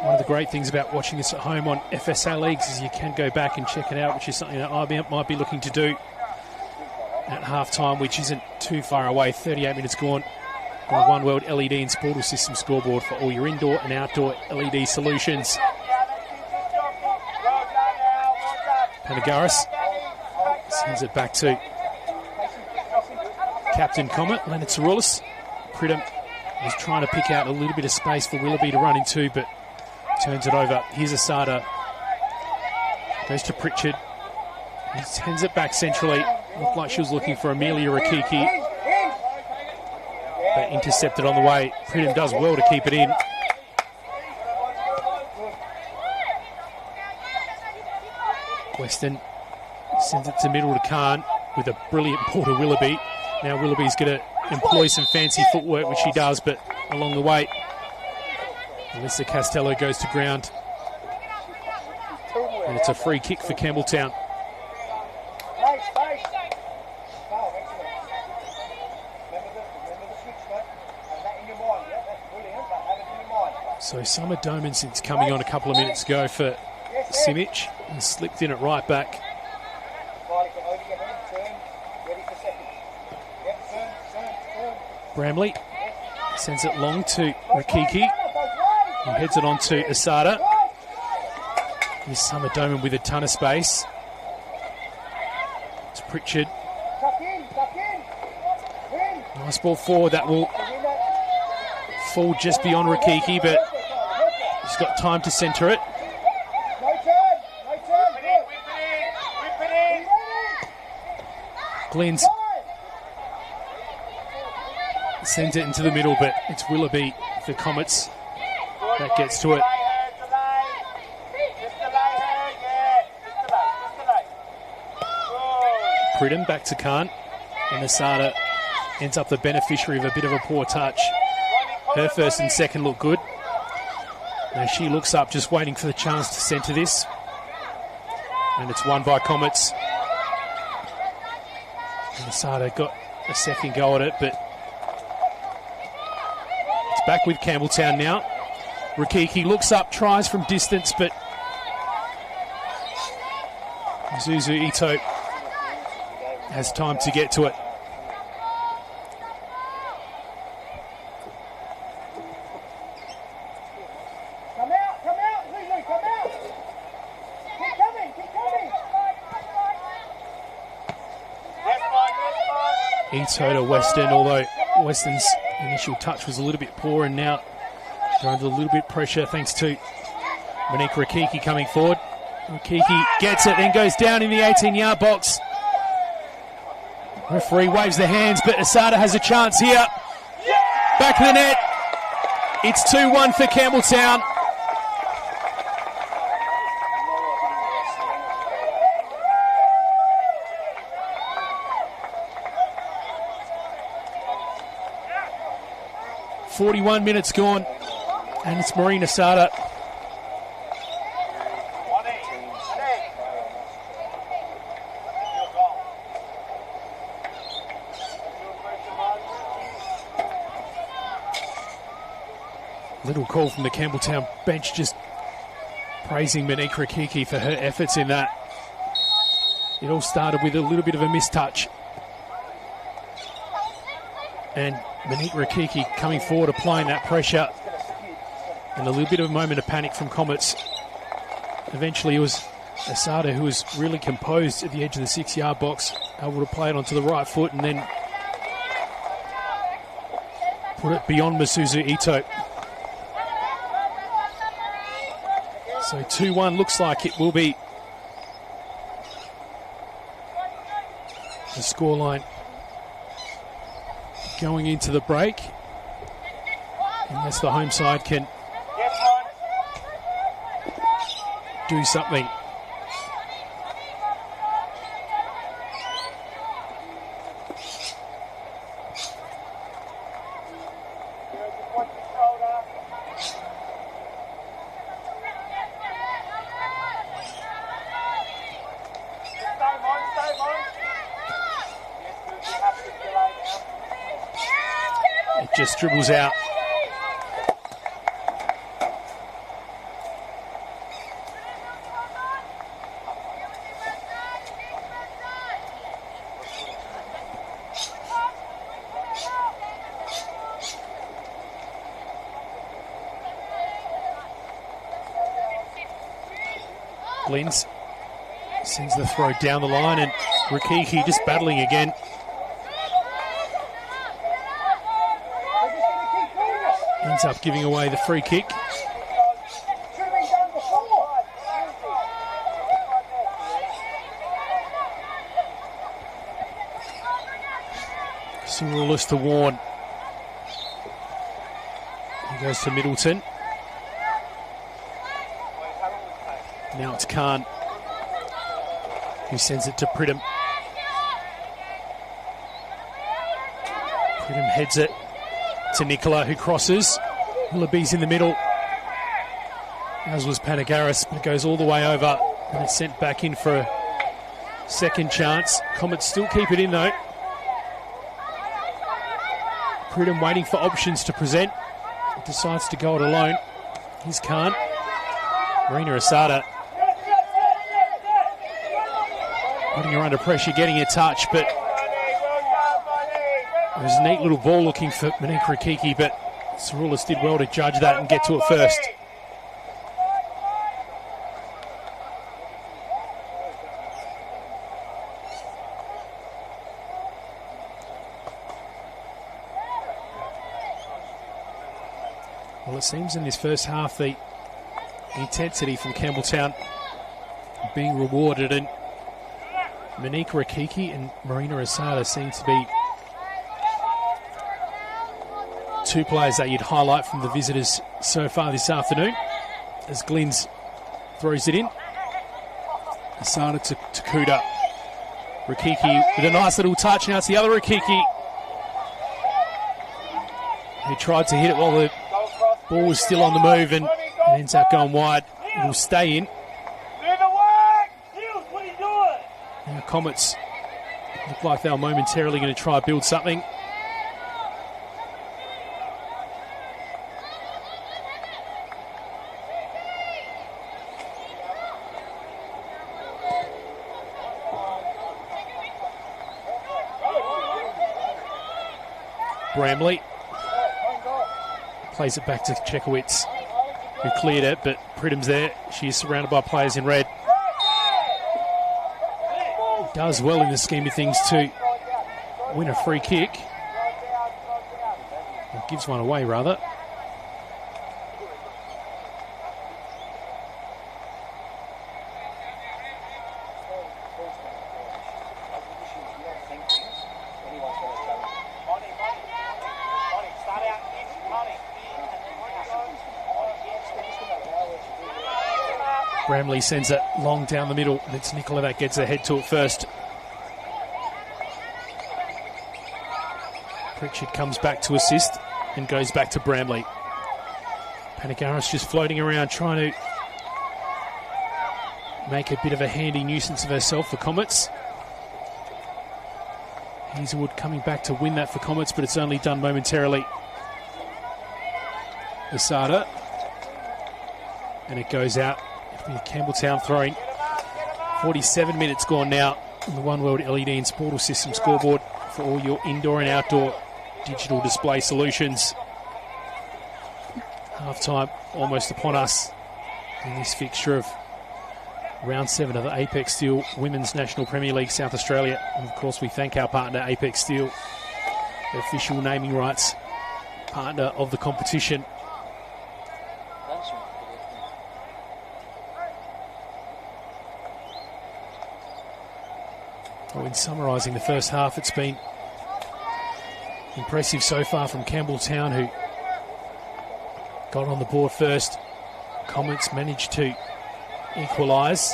one of the great things about watching this at home on FSA Leagues is you can go back and check it out, which is something that IBM might be looking to do at half-time, which isn't too far away. 38 minutes gone on the One World LED and Sportal System scoreboard for all your indoor and outdoor LED solutions. Panagaris sends it back to Captain Comet, Leonard Saroulis. Pridham is trying to pick out a little bit of space for Willoughby to run into, but turns it over. Here's Asada. Goes to Pritchard. He sends it back centrally. Looked like she was looking for Amelia Rakiki, but intercepted on the way. Pridham does well to keep it in. Weston sends it to middle to Khan with a brilliant ball to Willoughby. Now Willoughby's going to employ some fancy footwork, which she does, but along the way, Alyssa Castello goes to ground. And it's a free kick for Campbelltown. So Summer Doman, since coming on a couple of minutes ago for Simic, has slipped in at right back. Bramley sends it long to Rakiki, who heads it on to Asada. Here's Summer Doman with a ton of space. It's Pritchard. Nice ball forward, that will fall just beyond Rakiki, but he's got time to centre it. Glyn's sends it into the middle, but it's Willoughby for Comets that gets to it. Pridham back to Khan, and Asada ends up the beneficiary of a bit of a poor touch. Her first and second look good. Now she looks up, just waiting for the chance to centre this. And it's won by Comets. And Asada got a second go at it, but it's back with Campbelltown now. Rakiki looks up, tries from distance, but Zuzu Ito has time to get to it. Ito to Weston, although Weston's initial touch was a little bit poor, and now they're under a little bit of pressure thanks to Monique Rakiki coming forward. Rakiki gets it, then goes down in the 18-yard box. Referee waves the hands, but Asada has a chance here. Back of the net. It's 2-1 for Campbelltown. .41 minutes gone, and it's Maureen Asada. Little call from the Campbelltown bench, just praising Monique Rakiki for her efforts in that. It all started with a little bit of a mistouch. And Monique Rakiki coming forward, applying that pressure. And a little bit of a moment of panic from Comets. Eventually it was Asada who was really composed at the edge of the 6-yard box, able to play it onto the right foot and then put it beyond Masuzu Ito. So 2-1 looks like it will be the scoreline going into the break, unless the home side can do something. It just dribbles out. Glynns sends the throw down the line and Rakiki just battling again. Ends up giving away the free kick. Sarulis to Warren. He goes to Middleton. Now it's Khan who sends it to Pridham. Pridham heads it to Nicola, who crosses. Willoughby's in the middle, as was Panagaris, but it goes all the way over and it's sent back in for a second chance. Comets still keep it in though. Pridham waiting for options to present. Decides to go it alone. Here's Khan. Marina Asada putting her under pressure, getting a touch, but it was a neat little ball looking for Monique Rakiki, but Sarulis did well to judge that and get to it first. Well, it seems in this first half the intensity from Campbelltown being rewarded, and Monique Rakiki and Marina Asada seem to be two players that you'd highlight from the visitors so far this afternoon, as Glynns throws it in. Asada to Kuda. Rakiki with a nice little touch. Now it's the other Rakiki. He tried to hit it while the ball was still on the move and it ends up going wide. It'll stay in. Now Comets look like they were momentarily going to try to build something. Bramley plays it back to Chekowitz, who cleared it, but Pridham's there. She's surrounded by players in red. Does well in the scheme of things to win a free kick. Or gives one away, rather. Bramley sends it long down the middle, and it's Nicola that gets her head to it first. Pritchard comes back to assist and goes back to Bramley. Panagaris just floating around trying to make a bit of a handy nuisance of herself for Comets. Hazelwood coming back to win that for Comets, but it's only done momentarily. Asada, and it goes out. It'll be a Campbelltown throwing. 47 minutes gone now on the One World LED and Sportal System scoreboard for all your indoor and outdoor digital display solutions. Half-time almost upon us in this fixture of round 7 of the Apex Steel Women's National Premier League South Australia. And of course we thank our partner Apex Steel, the official naming rights partner of the competition. In summarising the first half, it's been impressive so far from Campbelltown, who got on the board first. Comets managed to equalise,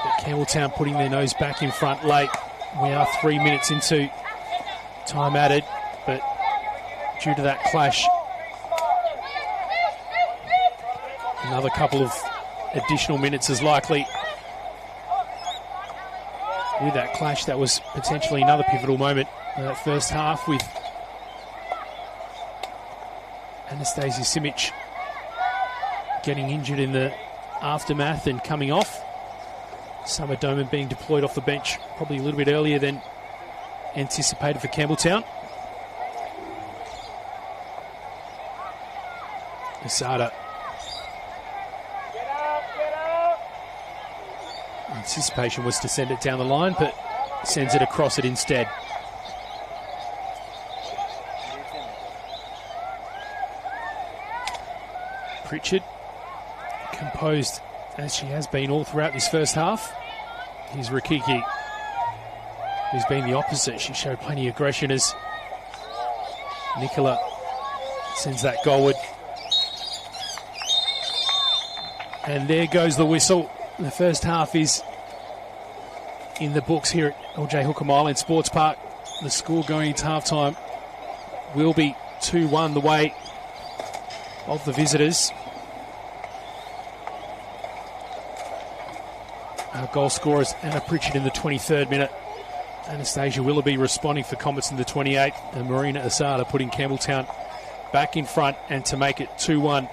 but Campbelltown putting their nose back in front late. We are 3 minutes into time added, but due to that clash, another couple of additional minutes is likely. With that clash, that was potentially another pivotal moment in that first half, with Anastasia Simic getting injured in the aftermath and coming off. Summer Doman being deployed off the bench probably a little bit earlier than anticipated for Campbelltown. Asada. Anticipation was to send it down the line, but sends it across it instead. Pritchard, composed as she has been all throughout this first half. Here's Rikiki, who's been the opposite. She showed plenty of aggression as Nicola sends that goalward. And there goes the whistle. The first half is in the books here at LJ Hookham Island Sports Park. The score going into halftime will be 2-1 the way of the visitors. Our goal scorers, Anna Pritchard in the 23rd minute. Anastasia Willoughby responding for Comets in the 28th. And Marina Asada putting Campbelltown back in front, and to make it 2-1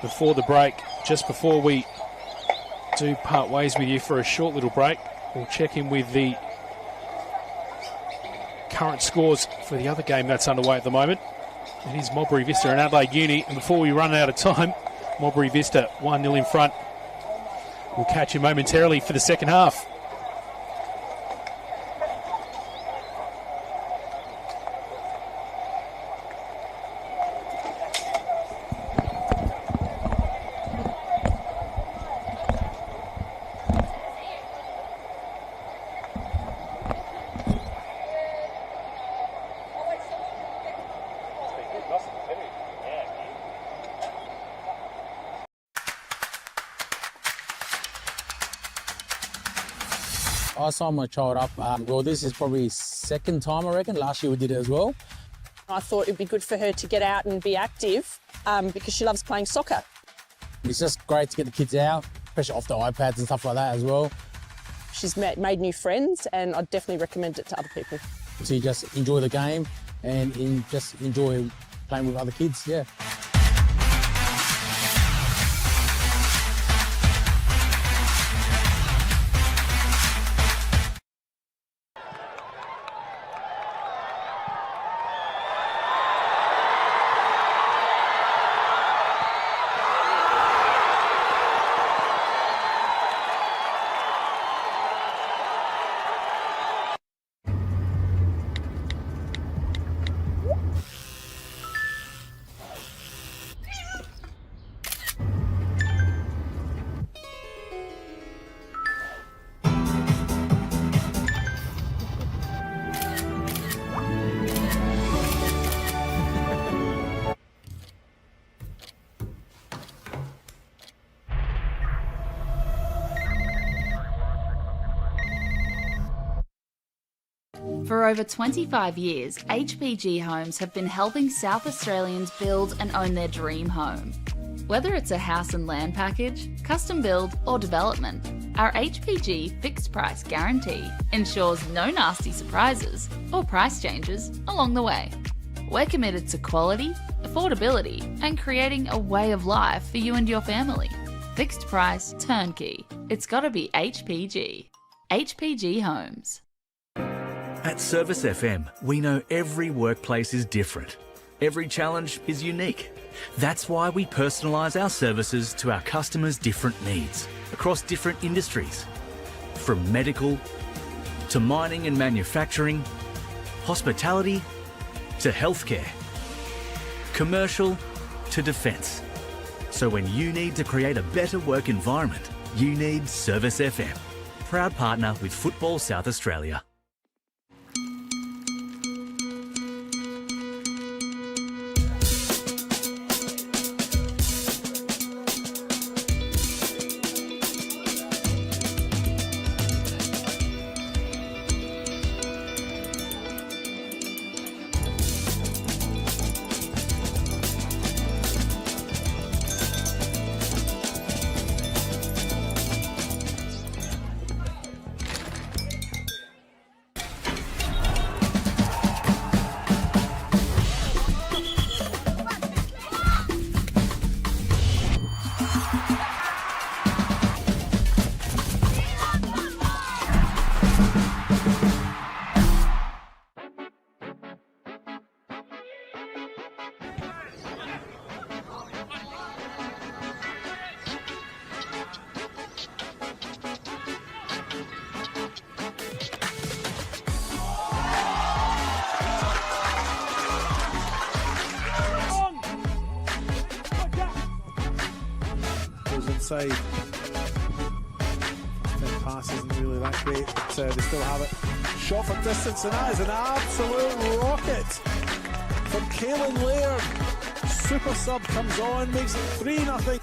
before the break. Just before we do part ways with you for a short little break, we'll check in with the current scores for the other game that's underway at the moment. It is Modbury Vista and Adelaide Uni, and before we run out of time, Modbury Vista 1-0 in front. We'll catch you momentarily for the second half. I signed my child up. Well, this is probably second time, I reckon. Last year we did it as well. I thought it'd be good for her to get out and be active because she loves playing soccer. It's just great to get the kids out, especially off the iPads and stuff like that as well. She's made new friends, and I'd definitely recommend it to other people. So you just enjoy the game and just enjoy playing with other kids, yeah. For over 25 years, HPG Homes have been helping South Australians build and own their dream home. Whether it's a house and land package, custom build or development, our HPG fixed price guarantee ensures no nasty surprises or price changes along the way. We're committed to quality, affordability and creating a way of life for you and your family. Fixed price turnkey. It's gotta be HPG. HPG Homes. At Service FM, we know every workplace is different. Every challenge is unique. That's why we personalise our services to our customers' different needs across different industries. From medical to mining and manufacturing, hospitality to healthcare, commercial to defence. So when you need to create a better work environment, you need Service FM. Proud partner with Football South Australia. Inside. 10 pass isn't really that great, but they still have it. Shot from distance, and that is an absolute rocket from Caelan Laird. Super sub comes on, makes it 3-0.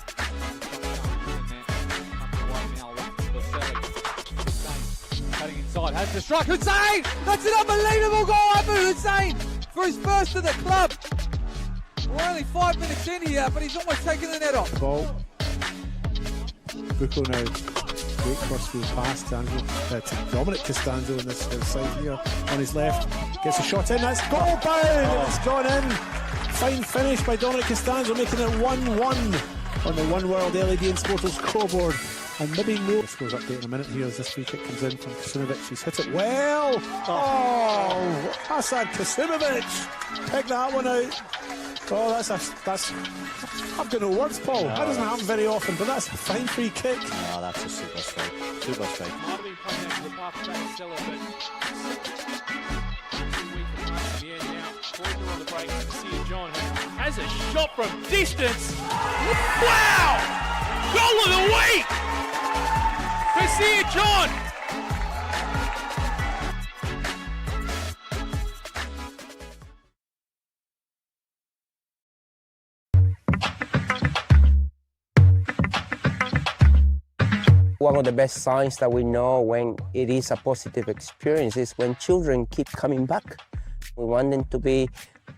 Cutting inside, has the strike. Hussein! That's an unbelievable goal, Abu Hussein, for his first of the club. We're only 5 minutes in here, but he's almost taken the net off. Ball. Bucco now, great crossfield pass to Dominic Costanzo in this side here on his left, gets a shot in, that's goal bound, and it's gone in. Fine finish by Dominic Costanzo, making it 1-1 on the One World LED and Sportal scoreboard. And maybe more. Scores update in a minute here as this free kick comes in from Kasimovic. He's hit it well. Oh, Hasan Kasimovic, pick that one out. Oh, that's I've got no words, Paul. That doesn't happen very often, but that's a fine free kick. Oh, that's a super strike. Super strike. Might have been coming out to the path of Stella, but yeah, now Gordon on the break. Cassia John has a shot from distance. Wow! Goal of the week! Cassia John! One of the best signs that we know when it is a positive experience is when children keep coming back. We want them to be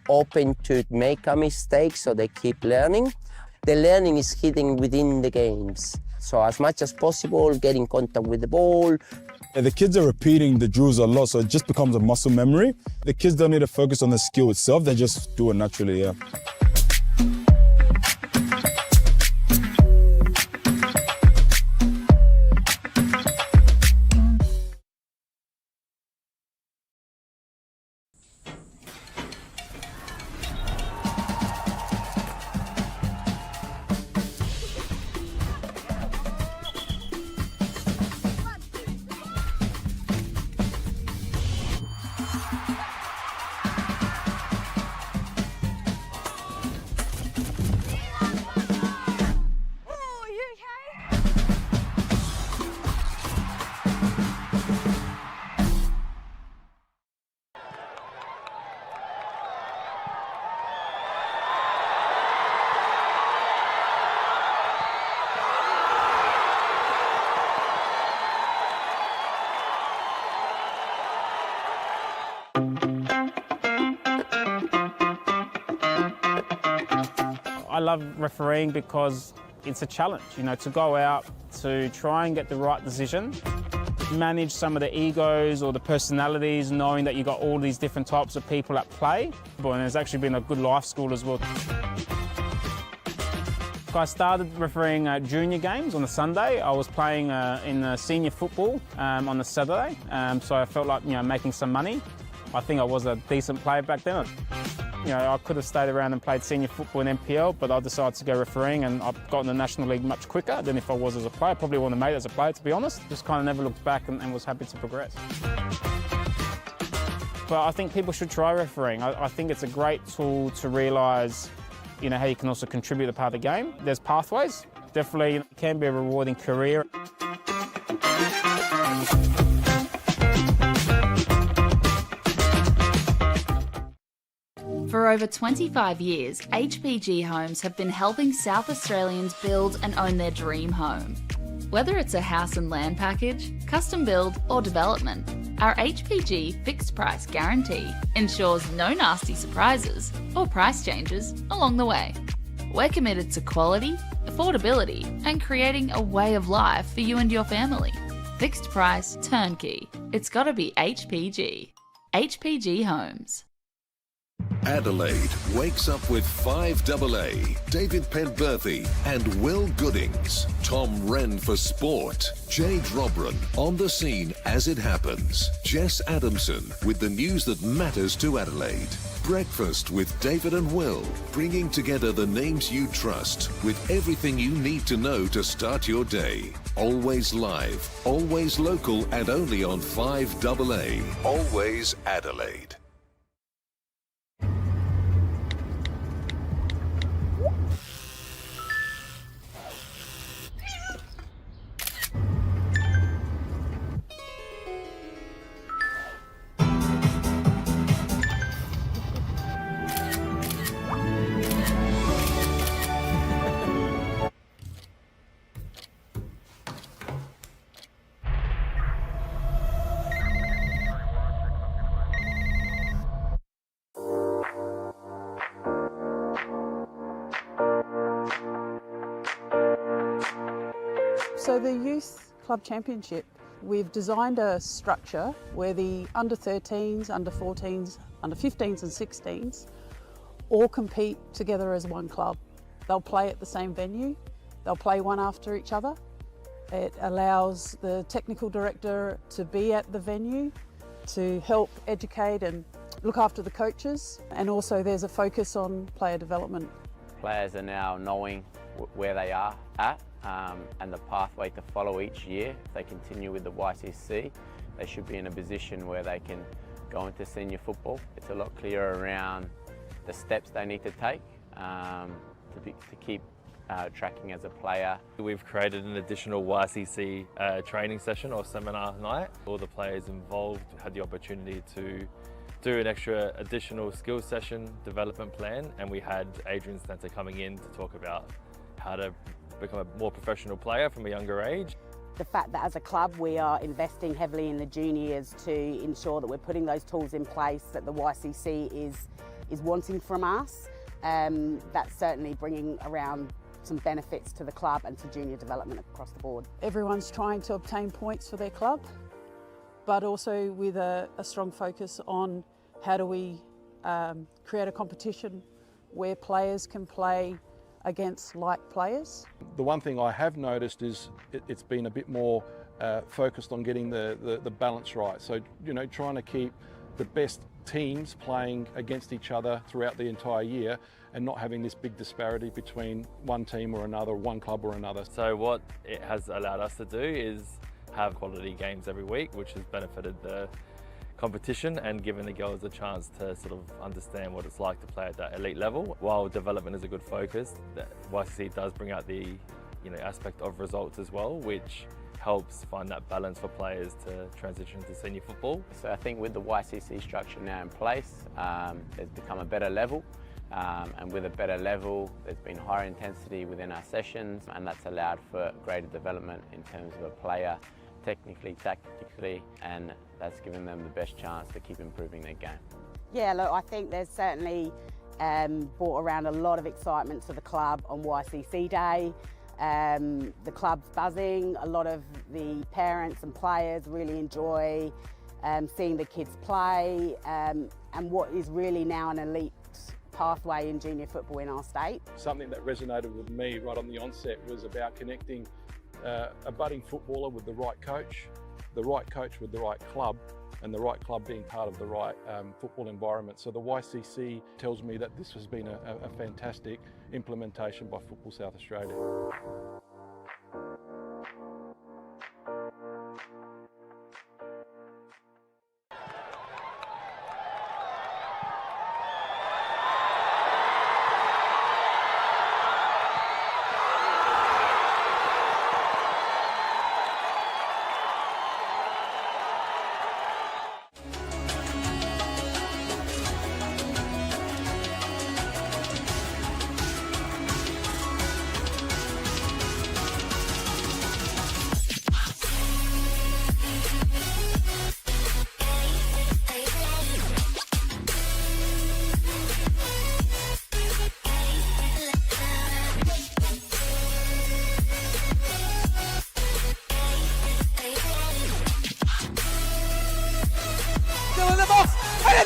open to make a mistake so they keep learning. The learning is hidden within the games. So as much as possible, get in contact with the ball. The kids are repeating the drills a lot, so it just becomes a muscle memory. The kids don't need to focus on the skill itself, they just do it naturally, yeah. I love refereeing because it's a challenge, you know, to go out to try and get the right decision, manage some of the egos or the personalities, knowing that you've got all these different types of people at play. And it's actually been a good life school as well. I started refereeing junior games on the Sunday. I was playing in senior football on the Saturday, so I felt like making some money. I think I was a decent player back then. I could have stayed around and played senior football in NPL, but I decided to go refereeing, and I've got in the National League much quicker than if I was as a player. Probably wouldn't have made it as a player, to be honest. Just kind of never looked back and was happy to progress. But I think people should try refereeing. I think it's a great tool to realise how you can also contribute to part of the game. There's pathways. Definitely it can be a rewarding career. For over 25 years, HPG Homes have been helping South Australians build and own their dream home. Whether it's a house and land package, custom build or development, our HPG fixed price guarantee ensures no nasty surprises or price changes along the way. We're committed to quality, affordability and creating a way of life for you and your family. Fixed price, turnkey. It's gotta be HPG. HPG Homes. Adelaide wakes up with 5AA, David Penberthy and Will Goodings. Tom Wren for sport. Jade Robran on the scene as it happens. Jess Adamson with the news that matters to Adelaide. Breakfast with David and Will, bringing together the names you trust with everything you need to know to start your day. Always live, always local and only on 5AA. Always Adelaide. So the Youth Club Championship, we've designed a structure where the under 13s, under 14s, under 15s and 16s all compete together as one club. They'll play at the same venue, they'll play one after each other. It allows the technical director to be at the venue to help educate and look after the coaches, and also there's a focus on player development. Players are now knowing where they are at and the pathway to follow each year. If they continue with the YCC, they should be in a position where they can go into senior football. It's a lot clearer around the steps they need to take to keep tracking as a player. We've created an additional YCC training session or seminar night. All the players involved had the opportunity to do an extra additional skills session development plan, and we had Adrian Stanter coming in to talk about how to become a more professional player from a younger age. The fact that as a club we are investing heavily in the juniors to ensure that we're putting those tools in place that the YCC is wanting from us, that's certainly bringing around some benefits to the club and to junior development across the board. Everyone's trying to obtain points for their club, but also with a strong focus on how do we create a competition where players can play against like players. The one thing I have noticed is it's been a bit more focused on getting the balance right. So, trying to keep the best teams playing against each other throughout the entire year and not having this big disparity between one team or another, one club or another. So what it has allowed us to do is have quality games every week, which has benefited the competition and given the girls a chance to sort of understand what it's like to play at that elite level. While development is a good focus, the YCC does bring out the aspect of results as well, which helps find that balance for players to transition to senior football. So I think with the YCC structure now in place, there's become a better level, and with a better level there's been higher intensity within our sessions, and that's allowed for greater development in terms of a player technically, tactically, and that's given them the best chance to keep improving their game. Yeah, look, I think there's certainly brought around a lot of excitement to the club on YCC Day. The club's buzzing, a lot of the parents and players really enjoy seeing the kids play, and what is really now an elite pathway in junior football in our state. Something that resonated with me right on the onset was about connecting a budding footballer with the right coach with the right club, and the right club being part of the right football environment. So the YCC tells me that this has been a fantastic implementation by Football South Australia.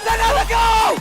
Another goal!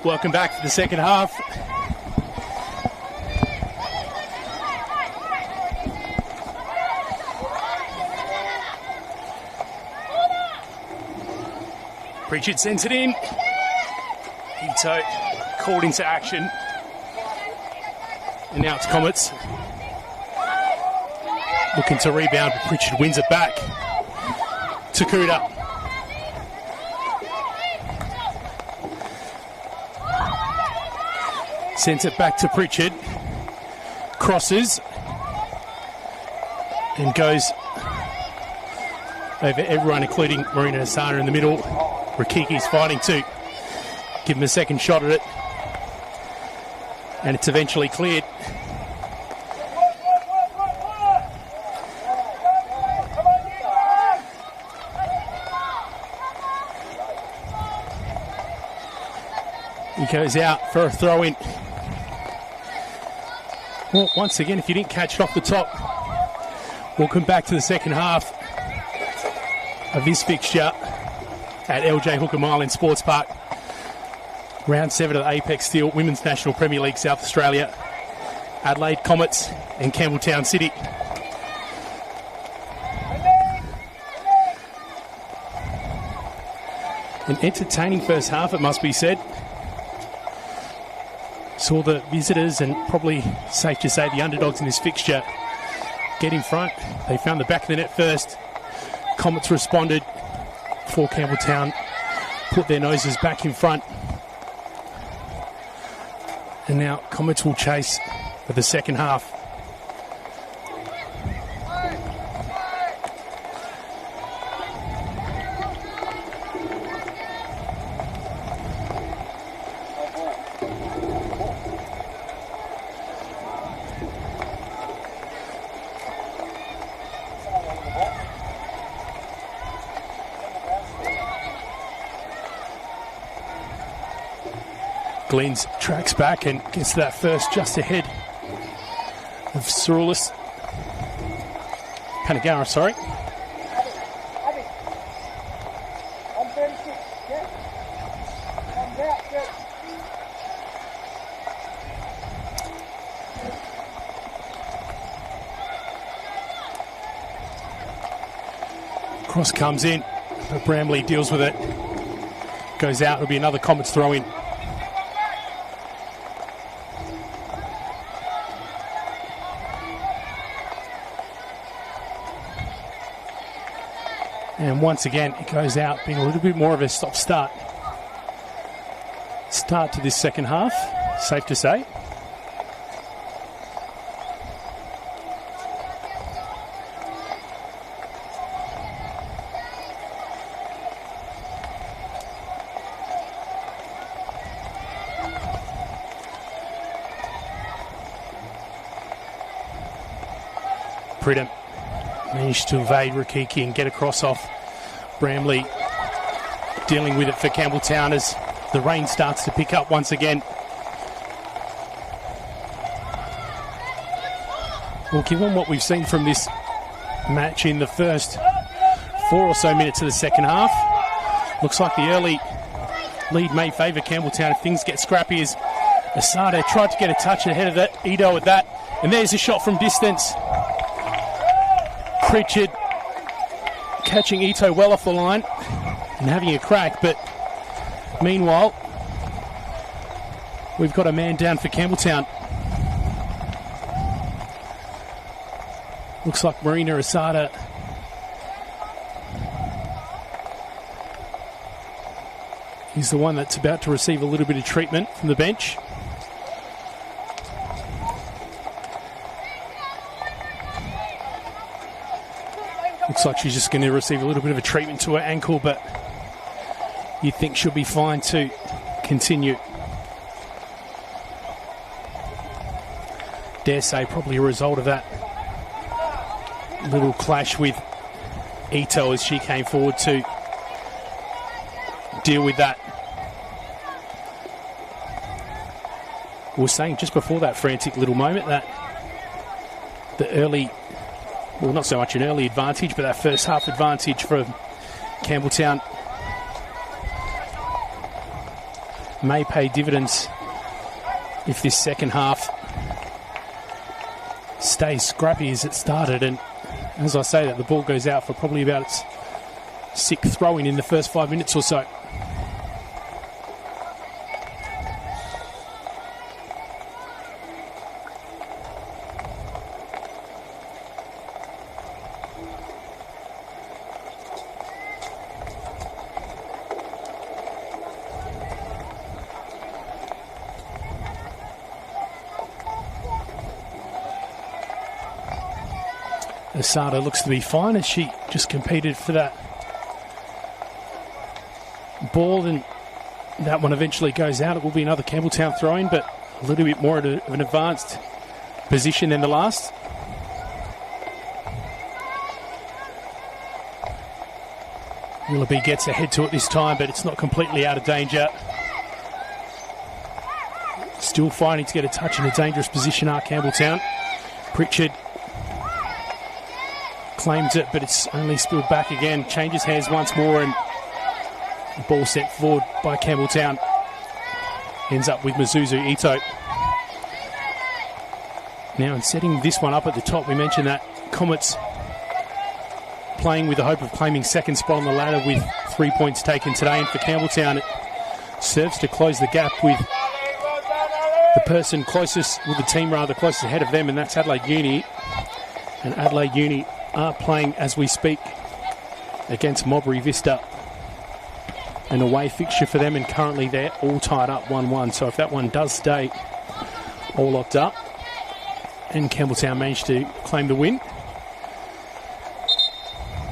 Welcome back to the second half. Pritchard sends it in. Ito called into action. And now it's Comets. Looking to rebound, but Pritchard wins it back. Takuda. Sends it back to Pritchard. Crosses. And goes over everyone, including Marina Asada in the middle. Rakiki's fighting to give him a second shot at it. And it's eventually cleared. He goes out for a throw-in. Well, once again, if you didn't catch it off the top, welcome back to the second half of this fixture at LJ Hooker Mile Sports Park. Round 7 of the Apex Steel Women's National Premier League South Australia. Adelaide Comets and Campbelltown City. An entertaining first half, it must be said. Saw the visitors, and probably safe to say the underdogs in this fixture, get in front. They found the back of the net first. Comets responded before Campbelltown put their noses back in front. And now Comets will chase for the second half. Glenn's tracks back and gets that first just ahead of Cerulis. Panagara, sorry. Cross comes in, but Bramley deals with it. Goes out, it'll be another Comets throw in. And once again, it goes out, being a little bit more of a stop-start start to this second half, safe to say. Pridham managed to evade Rakiki and get across off Bramley, dealing with it for Campbelltown as the rain starts to pick up once again. Well, given what we've seen from this match in the first 4 or so minutes of the second half, looks like the early lead may favour Campbelltown if things get scrappy, as Asada tried to get a touch ahead of that, Ito with that, and there's a shot from distance. Pritchard catching Ito well off the line and having a crack, but meanwhile, we've got a man down for Campbelltown. Looks like Marina Asada is the one that's about to receive a little bit of treatment from the bench. Looks like she's just going to receive a little bit of a treatment to her ankle, but you think she'll be fine to continue. Dare say probably a result of that little clash with Ito as she came forward to deal with that. We were saying just before that frantic little moment that the early, well, not so much an early advantage, but that first half advantage for Campbelltown may pay dividends if this second half stays scrappy as it started. And as I say that, the ball goes out for probably about its 6th throw-in in the first 5 minutes or so. Asada looks to be fine as she just competed for that ball, and that one eventually goes out. It will be another Campbelltown throw-in, but a little bit more of an advanced position than the last. Willoughby gets ahead to it this time, but it's not completely out of danger. Still fighting to get a touch in a dangerous position are Campbelltown. Pritchard claims it, but it's only spilled back again. Changes hands once more, and the ball sent forward by Campbelltown. Ends up with Misuzu Ito. Now, in setting this one up at the top, we mentioned that Comets playing with the hope of claiming second spot on the ladder with 3 points taken today. And for Campbelltown, it serves to close the gap with the person closest, with the team rather closest ahead of them, and that's Adelaide Uni. And Adelaide Uni are playing as we speak against Mowbray Vista. An away fixture for them, and currently they're all tied up 1-1. So if that one does stay all locked up and Campbelltown manage to claim the win,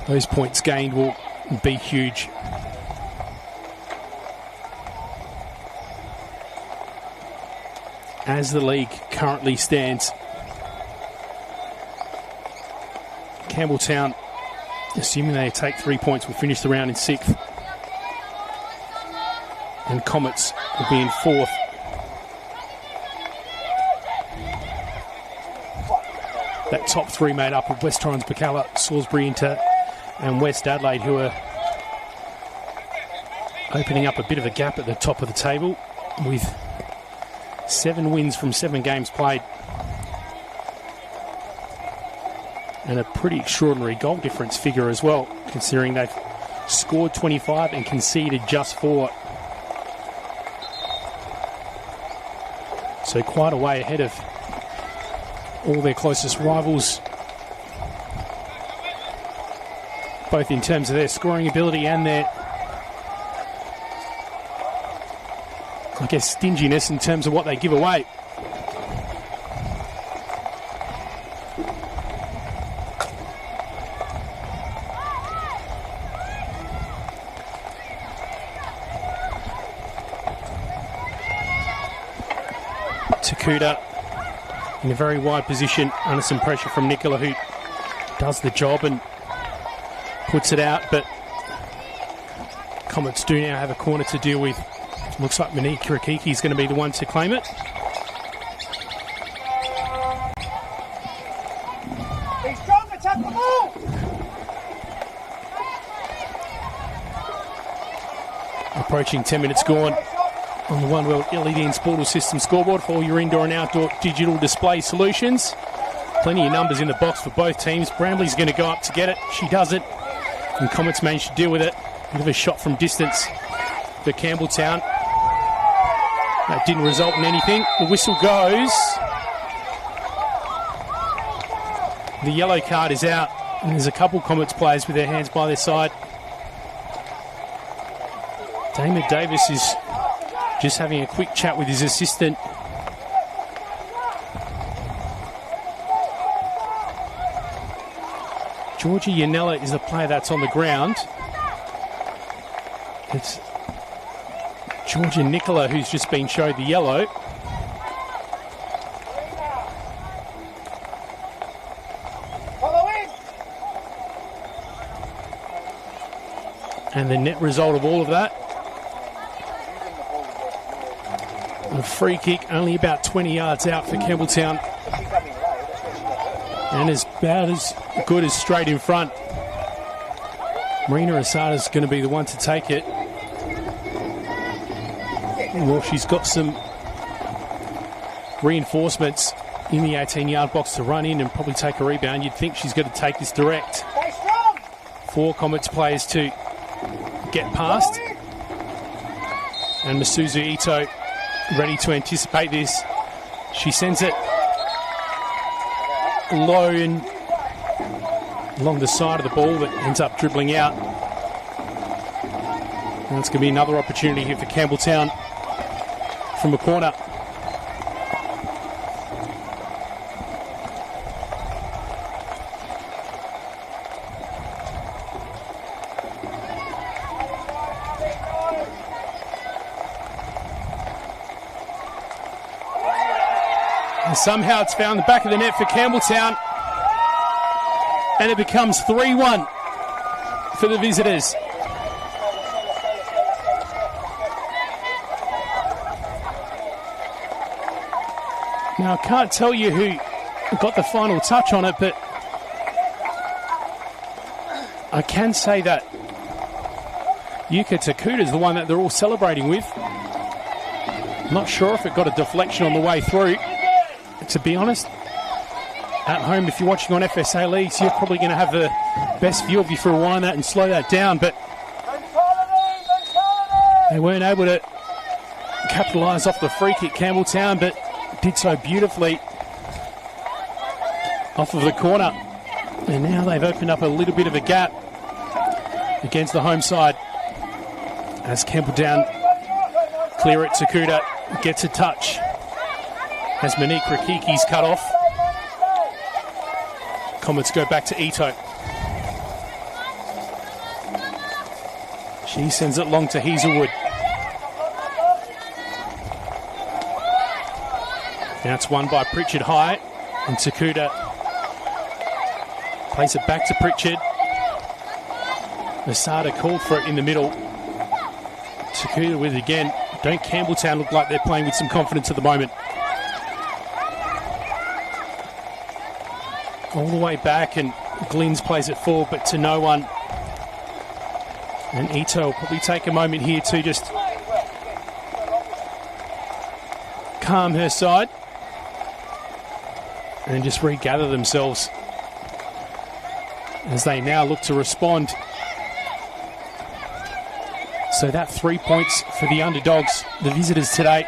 those points gained will be huge. As the league currently stands, Campbelltown, assuming they take 3 points, will finish the round in 6th. And Comets will be in 4th. That top 3 made up of West Torrens, Bacalla, Salisbury, Inter and West Adelaide, who are opening up a bit of a gap at the top of the table with 7 wins from 7 games played. And a pretty extraordinary goal difference figure as well, considering they've scored 25 and conceded just 4. So quite a way ahead of all their closest rivals, both in terms of their scoring ability and their, I guess, stinginess in terms of what they give away. Takuda in a very wide position under some pressure from Nicola, who does the job and puts it out, but Comets do now have a corner to deal with. Looks like Monique Kirakiki is going to be the one to claim it. Be strong, attack the ball! Approaching 10 minutes gone on the One World LED and Sportal System scoreboard for all your indoor and outdoor digital display solutions. Plenty of numbers in the box for both teams. Brambley's going to go up to get it. She does it. And Comets managed to deal with it. Bit of a shot from distance for Campbelltown. That didn't result in anything. The whistle goes. The yellow card is out. And there's a couple Comets players with their hands by their side. Damon Davis is just having a quick chat with his assistant. Georgia Yanella is the player that's on the ground. It's Georgia Nicola who's just been showed the yellow. And the net result of all of that, a free kick only about 20 yards out for Campbelltown. And is about as good as straight in front. Marina Asada's going to be the one to take it. Well, she's got some reinforcements in the 18-yard box to run in and probably take a rebound. You'd think she's going to take this direct. 4 Comets players to get past. And Misuzu Ito ready to anticipate this. She sends it low and along the side of the ball that ends up dribbling out. And it's going to be another opportunity here for Campbelltown from a corner. And somehow it's found the back of the net for Campbelltown. And it becomes 3-1 for the visitors. Now, I can't tell you who got the final touch on it, but I can say that Yuka Takuda is the one that they're all celebrating with. I'm not sure if it got a deflection on the way through. To be honest, at home, if you're watching on FSA Leagues, you're probably going to have the best view of you for rewind that and slow that down, but they weren't able to capitalise off the free kick, Campbelltown, but did so beautifully off of the corner. And now they've opened up a little bit of a gap against the home side as Campbelltown clear it. Takuda gets a touch as Monique Rakiki's cut off. Comets go back to Ito. She sends it long to Hazelwood. Now it's won by Pritchard high, and Takuda plays it back to Pritchard. Masada called for it in the middle. Takuda with it again. Don't Campbelltown look like they're playing with some confidence at the moment? All the way back, and Glynns plays it forward, but to no one. And Ito will probably take a moment here to just calm her side and just regather themselves as they now look to respond. So that 3 points for the underdogs, the visitors today,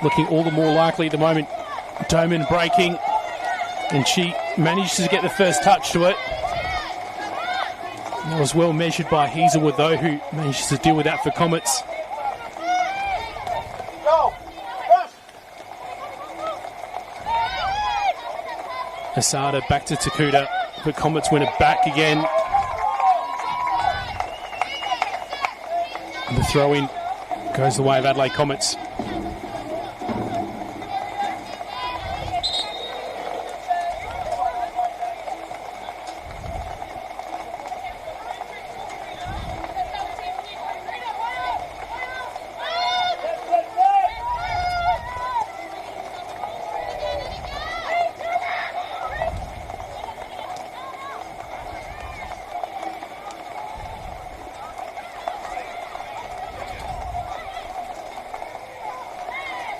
looking all the more likely at the moment. Doman breaking, and she manages to get the first touch to it. That was well measured by Hazelwood, though, who manages to deal with that for Comets. Asada back to Takuda, but Comets win it back again. And the throw-in goes the way of Adelaide Comets.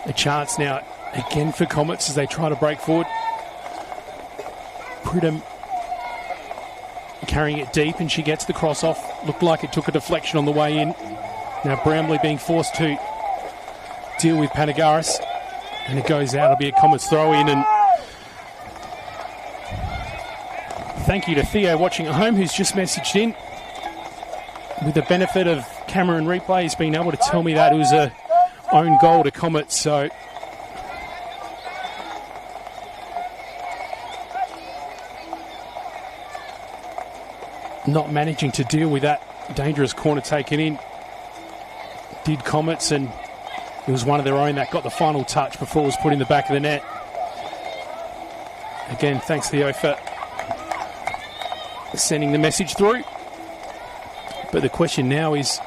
A chance now again for Comets as they try to break forward. Pridham carrying it deep, and she gets the cross off. Looked like it took a deflection on the way in. Now Bramley being forced to deal with Panagaris, and it goes out. It'll be a Comets throw in, and thank you to Theo watching at home, who's just messaged in with the benefit of camera and replay. He's been able to tell me that it was a own goal to Comets, so not managing to deal with that dangerous corner taken in did Comets, and it was one of their own that got the final touch before it was put in the back of the net. Again, thanks Theo for sending the message through. But the question now is,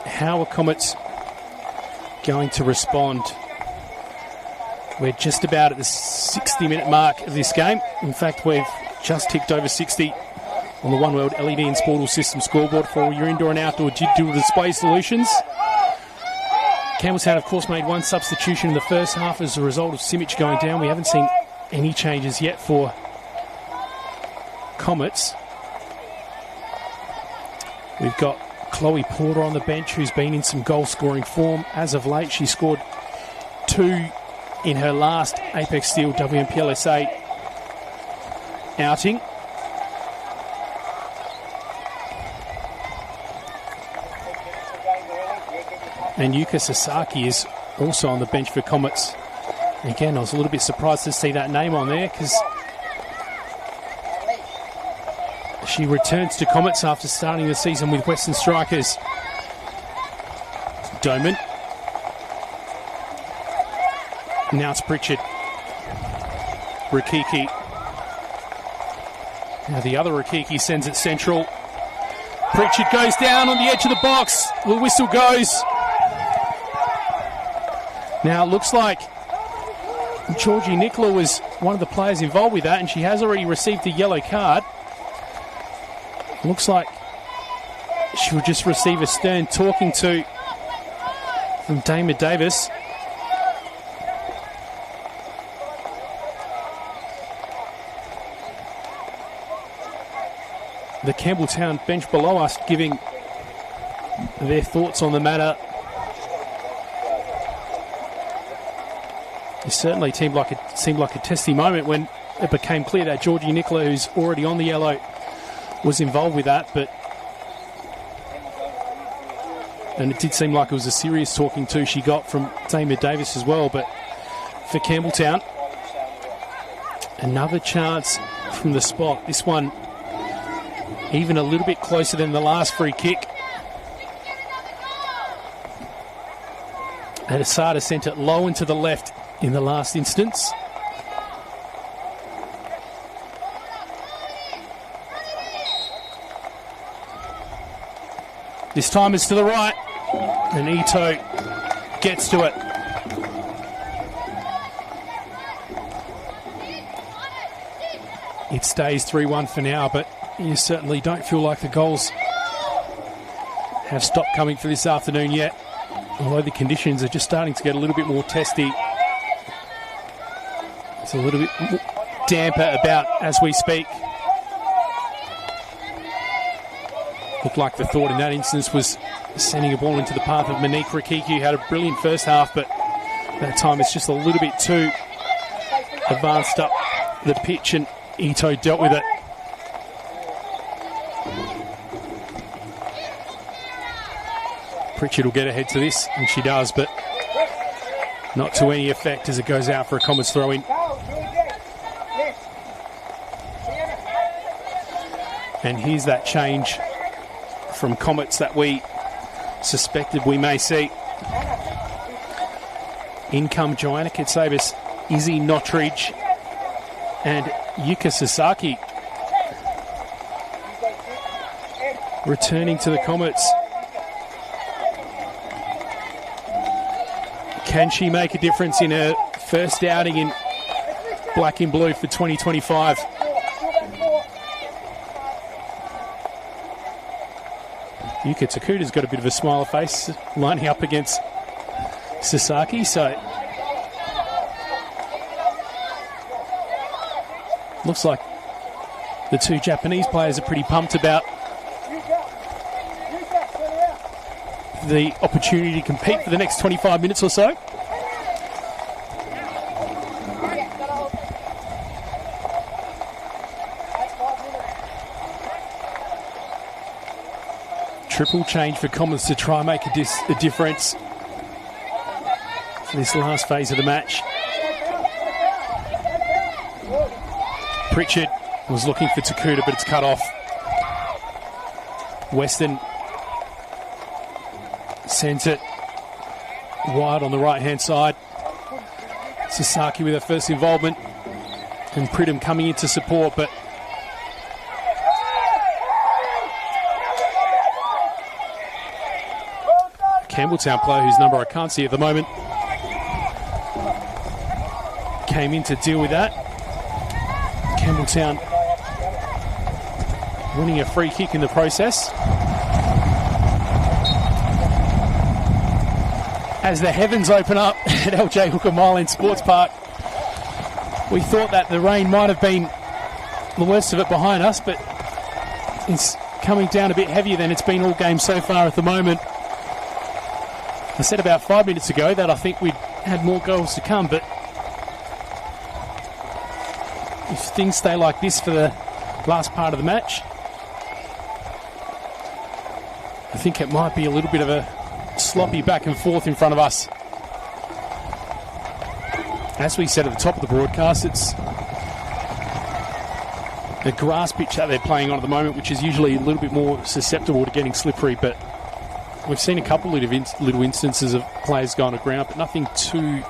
how are Comets going to respond? We're just about at the 60-minute mark of this game. In fact, we've just ticked over 60 on the One World LED and Sportal System scoreboard for all your indoor and outdoor digital display solutions. Campbelltown, of course, made one substitution in the first half as a result of Simic going down. We haven't seen any changes yet for Comets. We've got Chloe Porter on the bench, who's been in some goal-scoring form as of late. She scored 2 in her last Apex Steel WNPLSA outing. And Yuka Sasaki is also on the bench for Comets. Again, I was a little bit surprised to see that name on there, because she returns to Comets after starting the season with Western Strikers. Doman. Now it's Pritchard. Rakiki. Now the other Rakiki sends it central. Pritchard goes down on the edge of the box. The whistle goes. Now it looks like Georgie Nicola was one of the players involved with that, and she has already received a yellow card. Looks like she will just receive a stern talking to from Dama Davis. The Campbelltown bench below us giving their thoughts on the matter. It certainly seemed like a testy moment when it became clear that Georgie Nicola, who's already on the yellow, was involved with that. And it did seem like it was a serious talking to she got from Dama Davis as well. But for Campbelltown, another chance from the spot. This one even a little bit closer than the last free kick. And Asada sent it low and to the left in the last instance. This time it's to the right, and Ito gets to it. It stays 3-1 for now, but you certainly don't feel like the goals have stopped coming for this afternoon yet, although the conditions are just starting to get a little bit more testy. It's a little bit damper about as we speak. Looked like the thought in that instance was sending a ball into the path of Monique Rakiki, who had a brilliant first half, but that time it's just a little bit too advanced up the pitch, and Ito dealt with it. Pritchard will get ahead to this, and she does, but not to any effect as it goes out for a Comets throw-in. And here's that change from Comets that we suspected we may see. In come Joanna Katsabis, Izzy Nottridge, and Yuka Sasaki returning to the Comets. Can she make a difference in her first outing in black and blue for 2025? Yuka Takuta's got a bit of a smile face lining up against Sasaki, so looks like the two Japanese players are pretty pumped about the opportunity to compete for the next 25 minutes or so. Triple change for Comets to try and make a difference for this last phase of the match. Pritchard was looking for Takuta, but it's cut off. Weston sends it wide on the right-hand side. Sasaki with her first involvement, and Pridham coming in to support, but Campbelltown player, whose number I can't see at the moment, came in to deal with that. Campbelltown winning a free kick in the process. As the heavens open up at LJ Hooker Myland Sports Park, we thought that the rain might have been the worst of it behind us, but it's coming down a bit heavier than it's been all game so far at the moment. I said about 5 minutes ago that I think we'd had more goals to come, but if things stay like this for the last part of the match, I think it might be a little bit of a sloppy back and forth in front of us. As we said at the top of the broadcast, it's a grass pitch that they're playing on at the moment, which is usually a little bit more susceptible to getting slippery, but we've seen a couple of little instances of players going to ground, but nothing too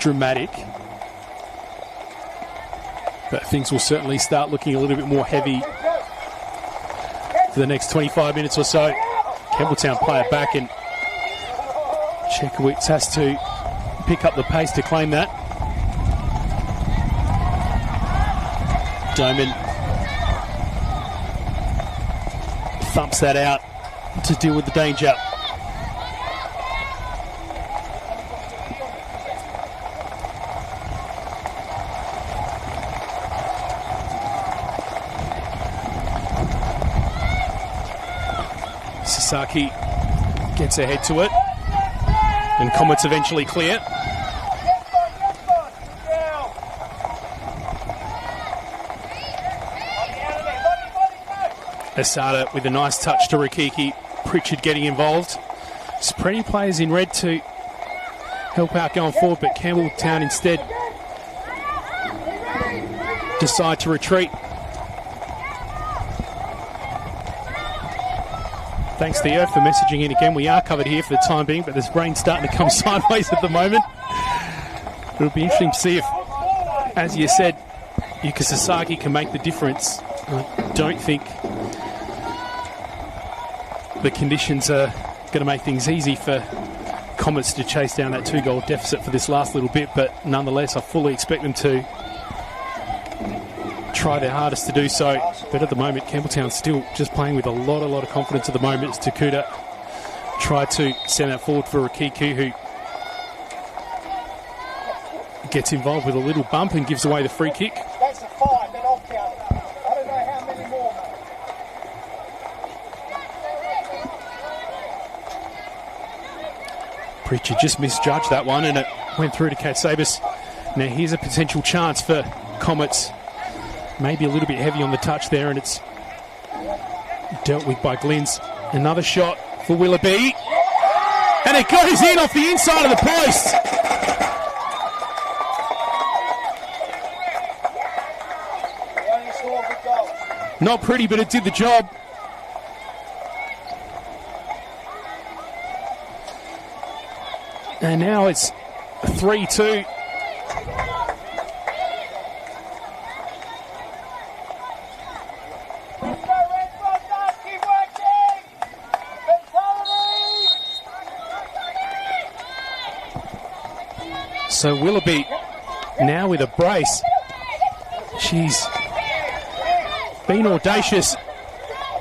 dramatic. But things will certainly start looking a little bit more heavy for the next 25 minutes or so. Campbelltown play it back, and Chekowicz has to pick up the pace to claim that. Doman thumps that out to deal with the danger. Sasaki gets ahead to it, and Comets eventually clear. Asada with a nice touch to Rikiki. Pritchard getting involved. There's plenty of players in red to help out going forward, but Campbelltown instead decide to retreat. Thanks Theo for messaging in again. We are covered here for the time being, but this rain's starting to come sideways at the moment. It'll be interesting to see if, as you said, Yuka Sasaki can make the difference. I don't think the conditions are going to make things easy for Comets to chase down that 2-goal deficit for this last little bit, but nonetheless I fully expect them to try their hardest to do so. But at the moment Campbelltown's still just playing with a lot of confidence at the moment as Takuda tried to send that forward for Rikiku, who gets involved with a little bump and gives away the free kick. That's a 5, then I'll count it. I don't know how many more, mate. Pritchard just misjudged that one, and it went through to Katsabis. Now here's a potential chance for Comets. Maybe a little bit heavy on the touch there, and it's dealt with by Glynns. Another shot for Willoughby, and it goes in off the inside of the post. Not pretty, but it did the job. And now it's 3-2. So Willoughby now with a brace. She's been audacious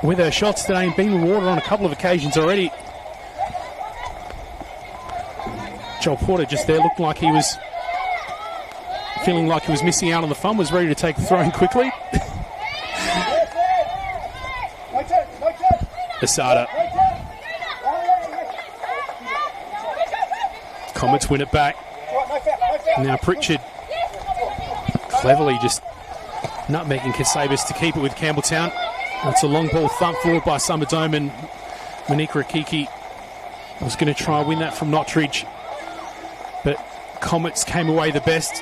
with her shots today and been rewarded on a couple of occasions already. Joel Porter just there looked like he was feeling like he was missing out on the fun, was ready to take the throw in quickly. Asada. Comets win it back. Now Pritchard cleverly just nutmegging Katsabis to keep it with Campbelltown. That's a long ball thump forward by Summerdome, and Monique Rikiki was going to try and win that from Nottridge, but Comets came away the best.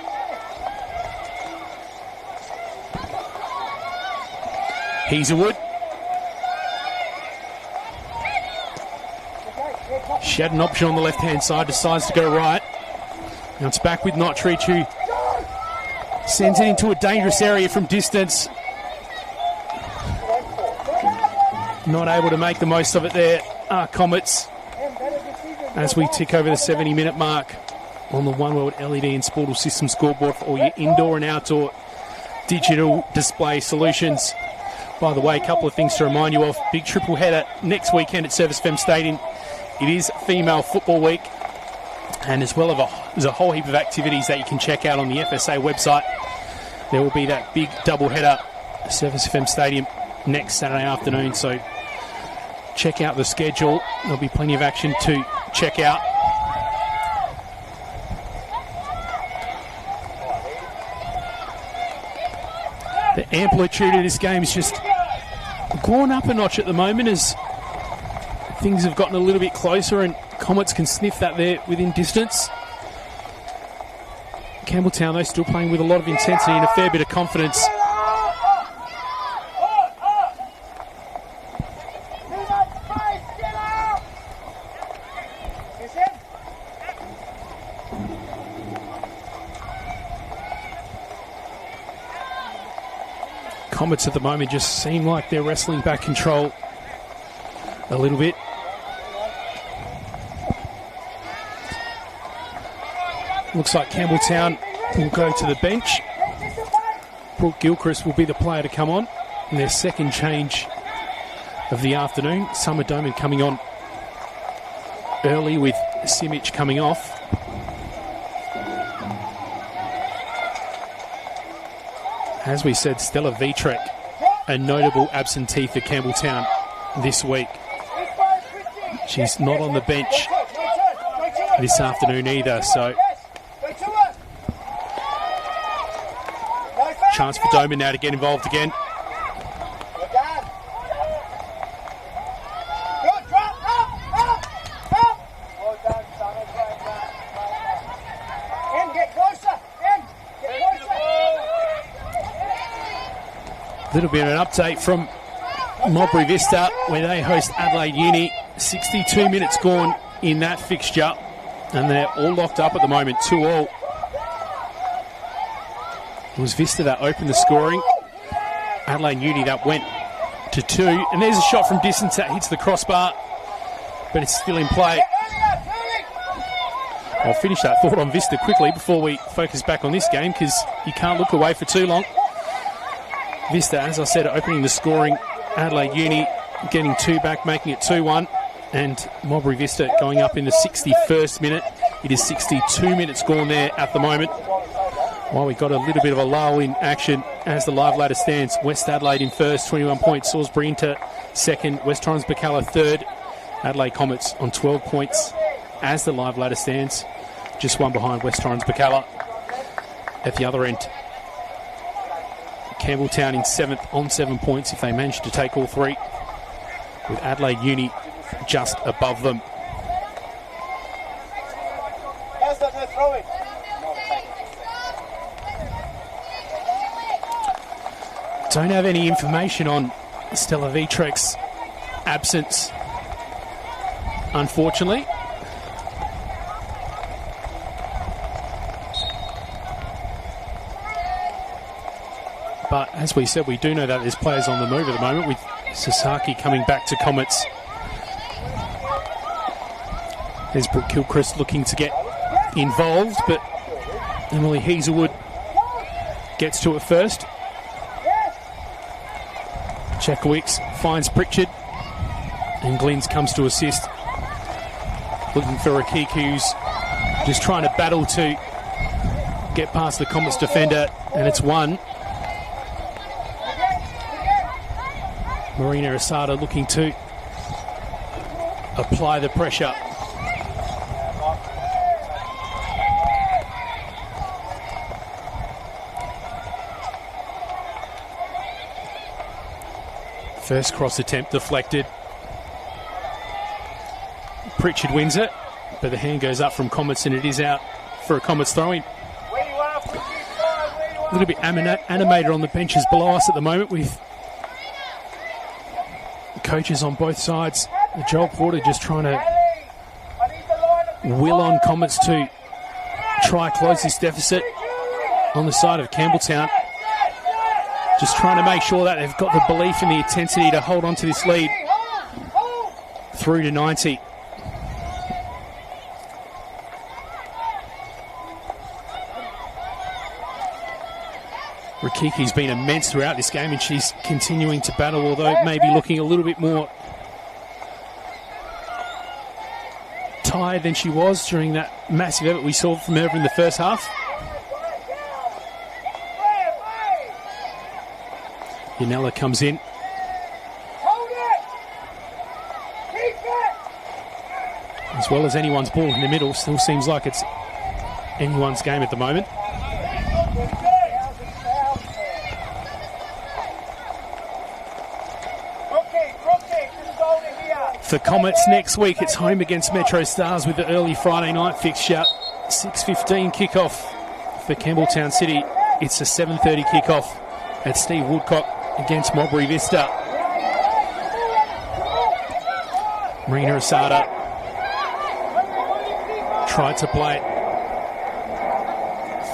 Hazelwood. She had an option on the left-hand side, decides to go right. Now it's back with Nottridge, who sends it into a dangerous area from distance. Not able to make the most of it there, Comets. As we tick over the 70-minute mark on the One World LED and Sportal System scoreboard for all your indoor and outdoor digital display solutions. By the way, a couple of things to remind you of. Big triple header next weekend at Service FM Stadium. It is Female Football Week, and as well as a whole heap of activities that you can check out on the FSA website. There will be that big double header at Service FM Stadium next Saturday afternoon, so check out the schedule. There'll be plenty of action to check out. The amplitude of this game is just gone up a notch at the moment as things have gotten a little bit closer, and Comets can sniff that there within distance. Campbelltown, though, still playing with a lot of intensity and a fair bit of confidence. Comets at the moment just seem like they're wrestling back control a little bit. Looks like Campbelltown will go to the bench. Brooke Gilchrist will be the player to come on in their second change of the afternoon. Summer Doman coming on early with Simic coming off. As we said, Stella Vitrek, a notable absentee for Campbelltown this week. She's not on the bench this afternoon either, so chance for Doman now to get involved again. A little bit of an update from Modbury Vista, where they host Adelaide Uni. 62 minutes gone in that fixture, and they're all locked up at the moment, 2-2. It was Vista that opened the scoring. Adelaide Uni that went to 2, and there's a shot from distance that hits the crossbar, but it's still in play. I'll finish that thought on Vista quickly before we focus back on this game, because you can't look away for too long. Vista, as I said, opening the scoring. Adelaide Uni getting 2 back, making it 2-1. And Modbury Vista going up in the 61st minute. It is 62 minutes gone there at the moment. While we got a little bit of a lull in action as the live ladder stands. West Adelaide in first, 21 points. Salisbury Inter second. West Torrens Bacalla third. Adelaide Comets on 12 points as the live ladder stands. Just one behind West Torrens Bacalla at the other end. Campbelltown in 7th on 7 points if they manage to take all 3, with Adelaide Uni just above them. Don't have any information on Stella Vitrek's absence, unfortunately. But as we said, we do know that there's players on the move at the moment, with Sasaki coming back to Comets. There's Brooke Gilchrist looking to get involved, but Emily Hazelwood gets to it first. Chekowicz finds Pritchard, and Glynns comes to assist. Looking for Rakiki, who's just trying to battle to get past the Comets defender, and it's won. Marina Asada looking to apply the pressure. First cross attempt deflected. Pritchard wins it, but the hand goes up from Comets and it is out for a Comets throw-in. A little bit animated on the benches below us at the moment, with coaches on both sides. Joel Porter just trying to will on Comets to try close this deficit on the side of Campbelltown. Just trying to make sure that they've got the belief and the intensity to hold on to this lead through to 90. Rakiki's been immense throughout this game, and she's continuing to battle, although maybe looking a little bit more tired than she was during that massive effort we saw from her in the first half. Yanella comes in. As well as anyone's ball in the middle, still seems like it's anyone's game at the moment. For Comets next week, it's home against Metro Stars with the early Friday night fixture. 6:15 kickoff for Campbelltown City. It's a 7:30 kickoff at Steve Woodcock against Modbury Vista. Marina Asada tried to play it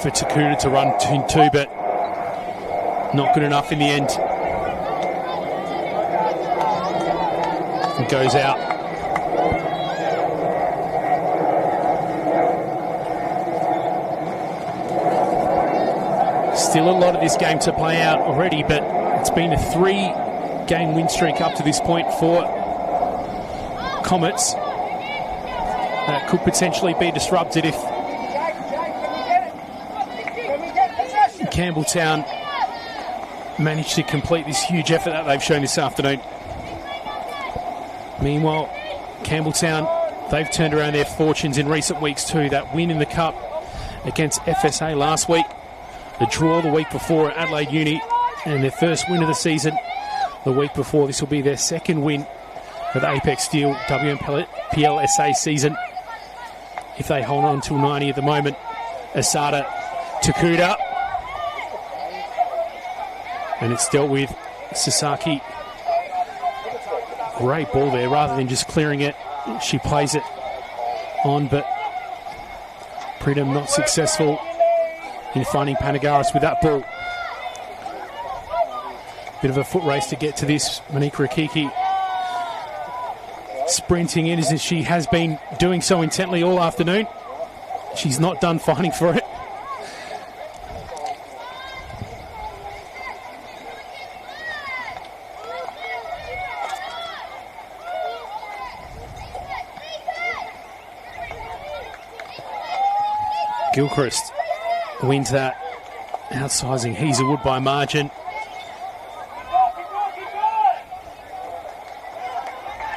for Takuda to run in 2, but not good enough in the end. and goes out. Still a lot of this game to play out already, but it's been a 3-game win streak up to this point for Comets. That could potentially be disrupted if Campbelltown manage to complete this huge effort that they've shown this afternoon. Meanwhile, Campbelltown, they've turned around their fortunes in recent weeks too. That win in the Cup against FSA last week, the draw the week before at Adelaide Uni, and their first win of the season the week before. This will be their second win of the Apex Steel NPLSA season. If they hold on till 90 at the moment, Asada Takuda. And it's dealt with. Sasaki. Great ball there. Rather than just clearing it, she plays it on, but Pridham not successful in finding Panagaris with that ball. Bit of a foot race to get to this. Monique Rakiki sprinting in as she has been doing so intently all afternoon. She's not done fighting for it. Gilchrist wins that, outsizing Hazelwood by margin.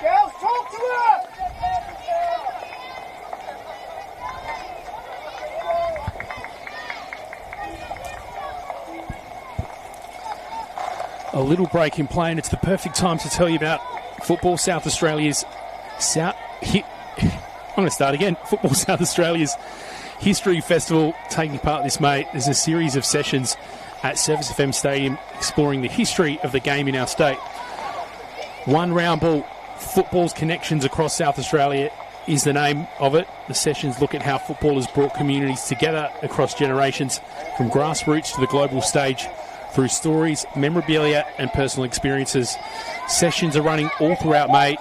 Girls, talk to her! A little break in play, and it's the perfect time to tell you about Football South Australia's Football South Australia's History Festival taking part this May. There's a series of sessions at Service FM Stadium exploring the history of the game in our state. One Round Ball, Football's Connections Across South Australia is the name of it. The sessions look at how football has brought communities together across generations, from grassroots to the global stage, through stories, memorabilia and personal experiences. Sessions are running all throughout May.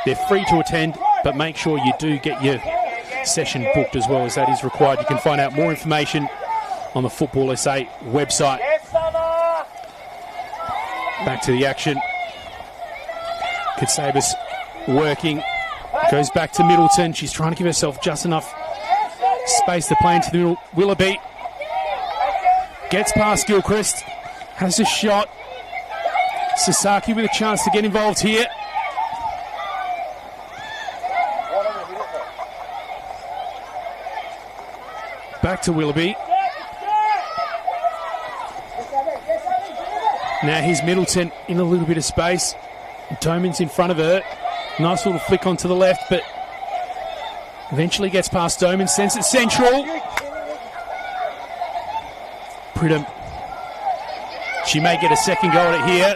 They're free to attend, but make sure you do get your session booked as well, as that is required. You can find out more information on the Football SA website. Back to the action. Katsabis working, goes back to Middleton. She's trying to give herself just enough space to play into the middle. Willoughby gets past Gilchrist, has a shot. Sasaki with a chance to get involved here. Back to Willoughby. Now here's Middleton in a little bit of space. Doman's in front of her. Nice little flick onto the left, but eventually gets past Doman, sends it central. Pridham. She may get a second go at it here.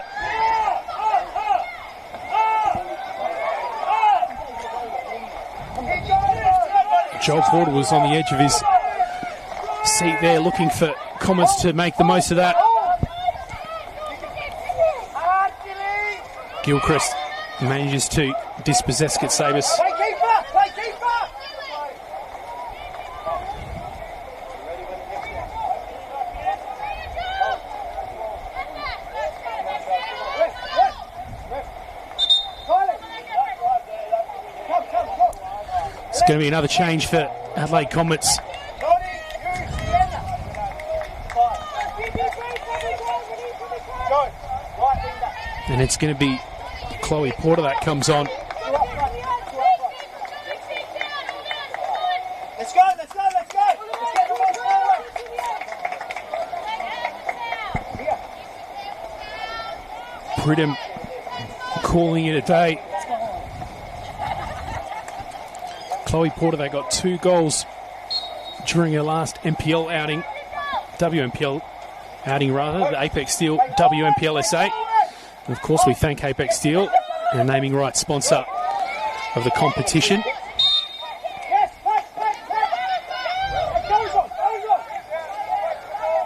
Joel Porter was on the edge of his seat there, looking for Comets to make the most of that. Gilchrist manages to dispossess Katsabis. It's going to be another change for Adelaide Comets. And it's going to be Chloe Porter that comes on. Let's go, let's go, let's go! Let's get the ball forward! Pridham calling it a day. Chloe Porter, they got 2 goals during her last NPL outing, WNPL outing rather, the Apex Steel WNPLSA. And of course, we thank Apex Steel, the naming rights sponsor of the competition.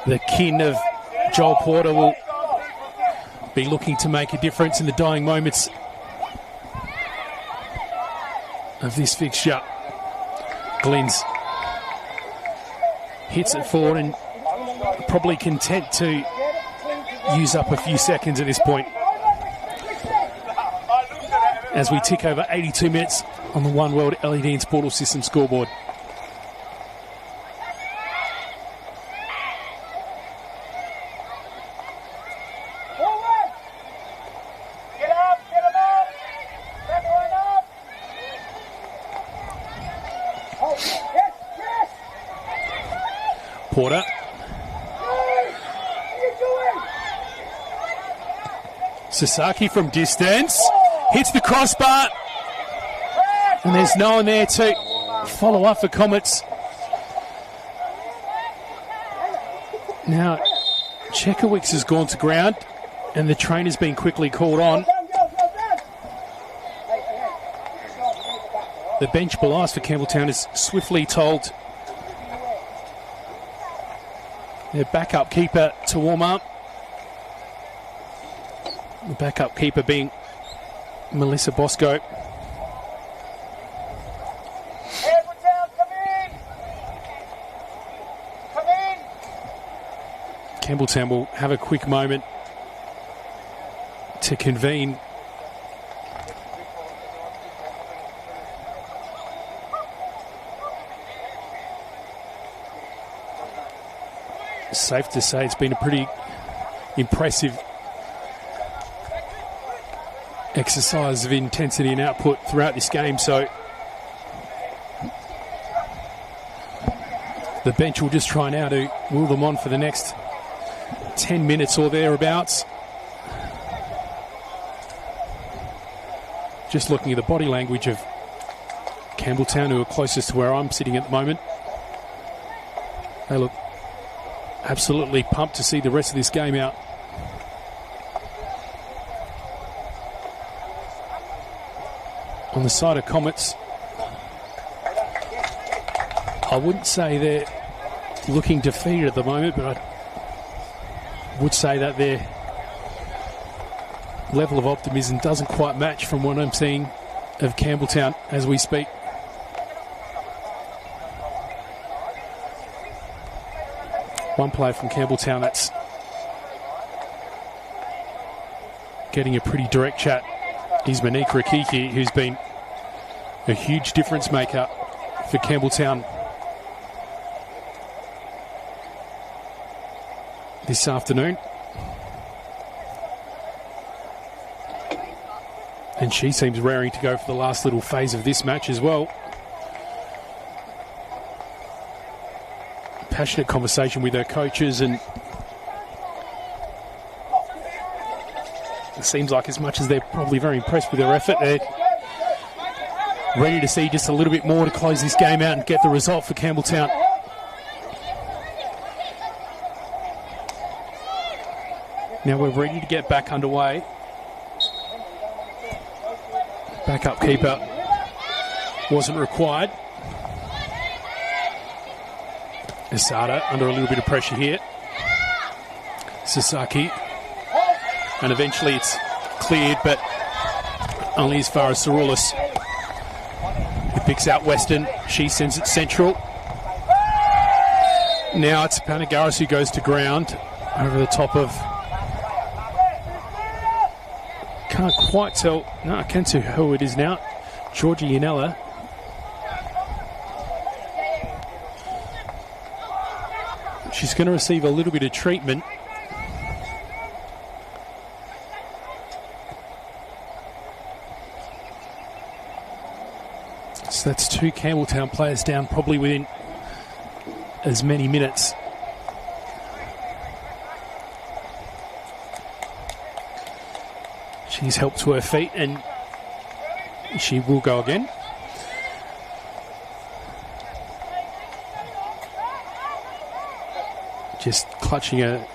The kin of Joel Porter will be looking to make a difference in the dying moments of this fixture. Glyn's hits it forward and probably content to use up a few seconds at this point. As we tick over 82 minutes on the One World LED and Sportal System scoreboard. Porter. Sasaki from distance. Hits the crossbar. And there's no one there to follow up for Comets. Now, Chekowicz has gone to ground and the trainer's been quickly called on. The bench below us for Campbelltown is swiftly told their backup keeper to warm up. The backup keeper being Melissa Bosco. Campbelltown will have a quick moment to convene. Safe to say it's been a pretty impressive exercise of intensity and output throughout this game, so the bench will just try now to will them on for the next 10 minutes or thereabouts. Just looking at the body language of Campbelltown, who are closest to where I'm sitting at the moment. They look absolutely pumped to see the rest of this game out. On the side of Comets, I wouldn't say they're looking defeated at the moment, but I would say that their level of optimism doesn't quite match from what I'm seeing of Campbelltown as we speak. One player from Campbelltown that's getting a pretty direct chat is Monique Rakiki, who's been a huge difference maker for Campbelltown this afternoon. And she seems raring to go for the last little phase of this match as well. Passionate conversation with her coaches, and it seems like as much as they're probably very impressed with her effort, they're ready to see just a little bit more to close this game out and get the result for Campbelltown. Now we're ready to get back underway. Backup keeper wasn't required. Asada under a little bit of pressure here. Sasaki. And eventually it's cleared, but only as far as Saroulis. He picks out Weston. She sends it central. Now it's Panagaris who goes to ground over the top of... Can't quite tell. No, I can see who it is now. Georgia Yanella. She's going to receive a little bit of treatment. So that's two Campbelltown players down probably within as many minutes. She's helped to her feet and she will go again. Just clutching a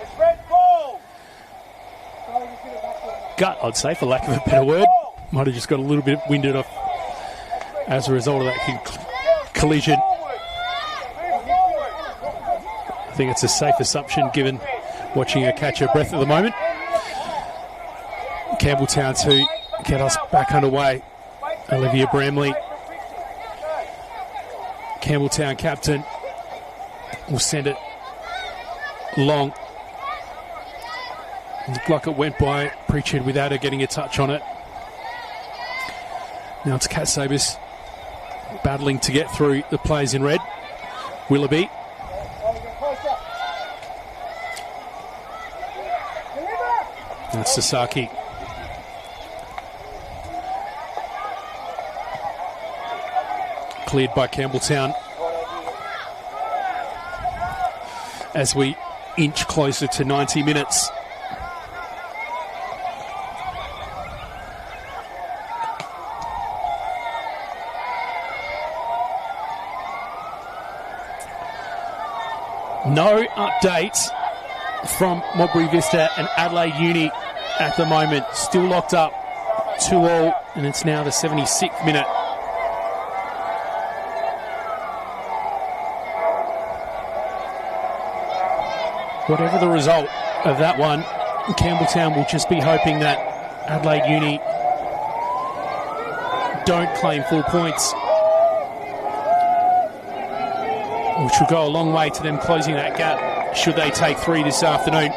gut, I'd say, for lack of a better word. Might have just got a little bit winded off as a result of that collision. I think it's a safe assumption given watching her catch her breath at the moment. Campbelltown to get us back underway. Olivia Bramley Campbelltown captain will send it long. Looked like it went by Pritchard without her getting a touch on it. Now it's Cat Sabres battling to get through the players in red. Willoughby. That's Sasaki. Cleared by Campbelltown. As we inch closer to 90 minutes. No updates from Modbury Vista and Adelaide Uni at the moment. Still locked up 2-2, and it's now the 76th minute. Whatever the result of that one, Campbelltown will just be hoping that Adelaide Uni don't claim full points, which will go a long way to them closing that gap should they take 3 this afternoon.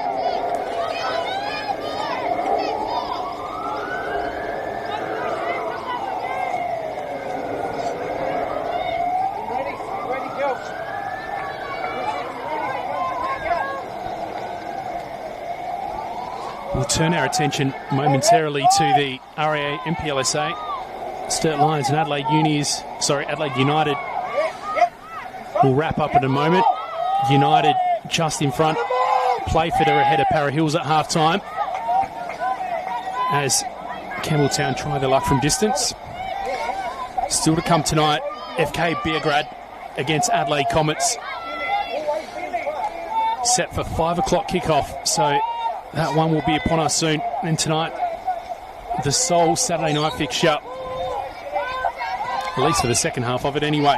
We'll turn our attention momentarily to the RAA NPLSA. Sturt Lions and Adelaide United will wrap up in a moment. United just in front. Playfitter ahead of Para Hills at half time as Campbelltown try their luck from distance. Still to come tonight, FK Beograd against Adelaide Comets. Set for 5 o'clock kickoff, so that one will be upon us soon. And tonight, the sole Saturday night fixture, at least for the second half of it anyway.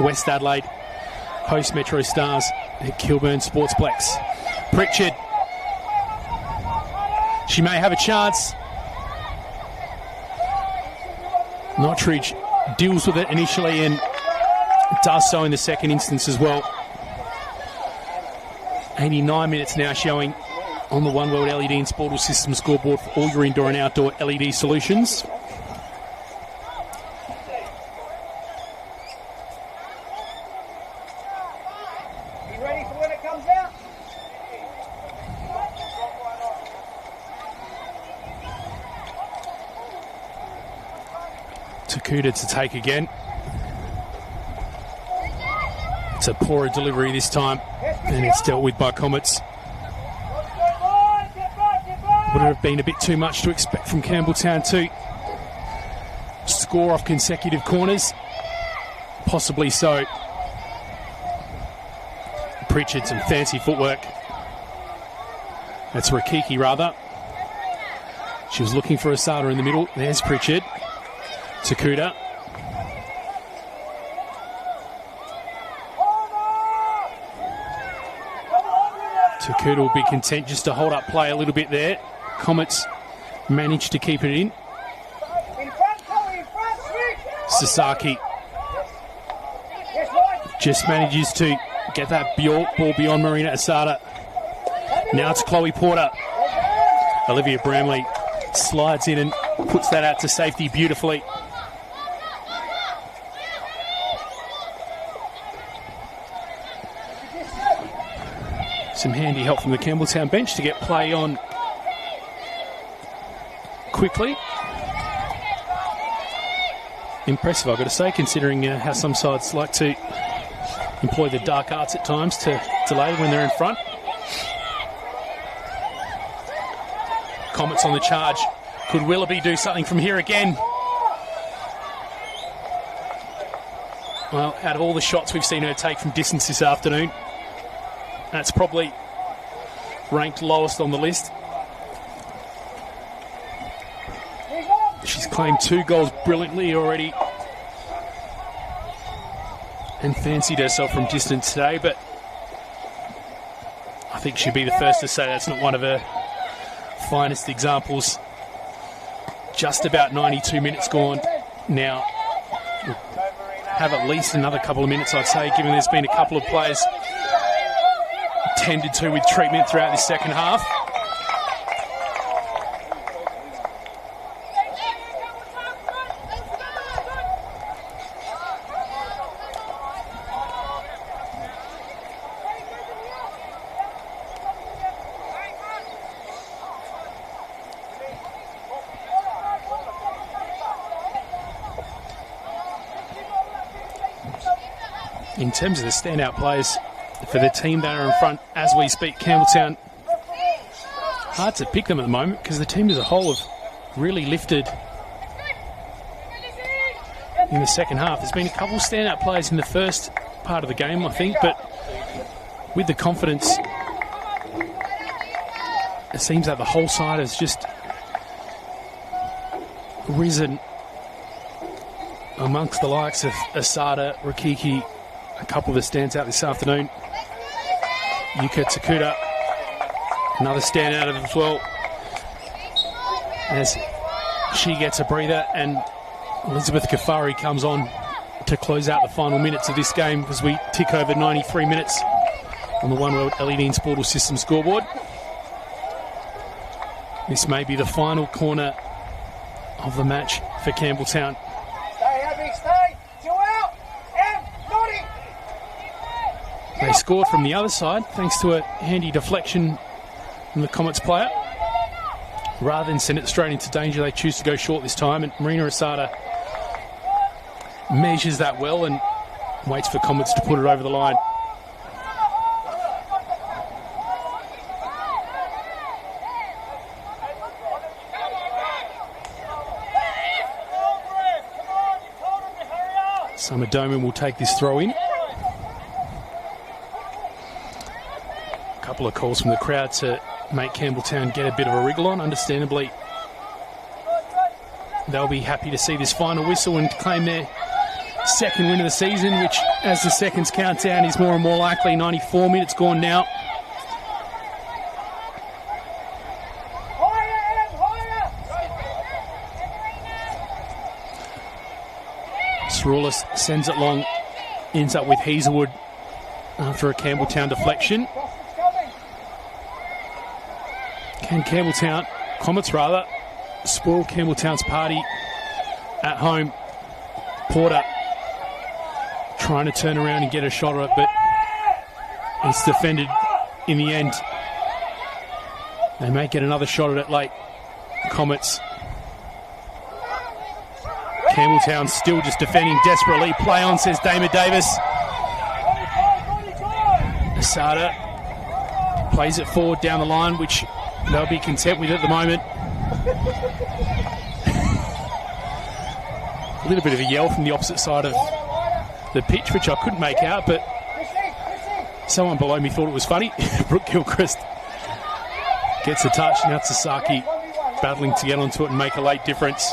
West Adelaide host Metro Stars at Kilburn Sportsplex. Pritchard, she may have a chance. Nottridge deals with it initially and does so in the second instance as well. 89 minutes now showing on the One World LED and Sportal System scoreboard for all your indoor and outdoor LED solutions. You ready for when it comes out? Takuda to take again. It's a poorer delivery this time, and it's dealt with by Comets. Would it have been a bit too much to expect from Campbelltown to score off consecutive corners? Possibly so. Pritchard, some fancy footwork. That's Rakiki, rather. She was looking for Asada in the middle. There's Pritchard. Takuda. Takuda will be content just to hold up play a little bit there. Comets managed to keep it in. Sasaki just manages to get that ball beyond Marina Asada. Now it's Chloe Porter. Olivia Bramley slides in and puts that out to safety beautifully. Some handy help from the Campbelltown bench to get play on quickly. Impressive, I've got to say, considering how some sides like to employ the dark arts at times to delay when they're in front. Comets on the charge. Could Willoughby do something from here again? Well, out of all the shots we've seen her take from distance this afternoon, that's probably ranked lowest on the list. She's claimed 2 goals brilliantly already and fancied herself from distance today, but I think she'd be the first to say that's not one of her finest examples. Just about 92 minutes gone now. have at least another couple of minutes, I'd say, given there's been a couple of players tended to with treatment throughout this second half. In terms of the standout players for the team that are in front as we speak, Campbelltown, hard to pick them at the moment because the team as a whole have really lifted in the second half. There's been a couple of standout players in the first part of the game, I think, but with the confidence, it seems that the whole side has just risen amongst the likes of Asada, Rikiki, a couple that stands out this afternoon. Yuka Takuda, another standout of as well, as she gets a breather, and Elizabeth Kafari comes on to close out the final minutes of this game as we tick over 93 minutes on the One World LED and Sportal System scoreboard. This may be the final corner of the match for Campbelltown. Stay heavy, stay. 2 out. And Noddy. They scored from the other side thanks to a handy deflection from the Comets player. Rather than send it straight into danger, they choose to go short this time, and Marina Asada measures that well and waits for Comets to put it over the line. Summer Doman will take this throw in. A couple of calls from the crowd to make Campbelltown get a bit of a wriggle on. Understandably, they'll be happy to see this final whistle and claim their second win of the season, which, as the seconds count down, is more and more likely. 94 minutes gone now. Sroulis sends it long, ends up with Hazelwood after a Campbelltown deflection. Can Campbelltown, Comets rather, spoil Campbelltown's party at home? Porter trying to turn around and get a shot at it, but it's defended in the end. They may get another shot at it late. Comets. Campbelltown still just defending desperately. Play on, says Damon Davis. Asada plays it forward down the line, which they'll be content with at the moment. A little bit of a yell from the opposite side of the pitch, which I couldn't make out, but someone below me thought it was funny. Brooke Gilchrist gets a touch. Now Sasaki battling to get onto it and make a late difference.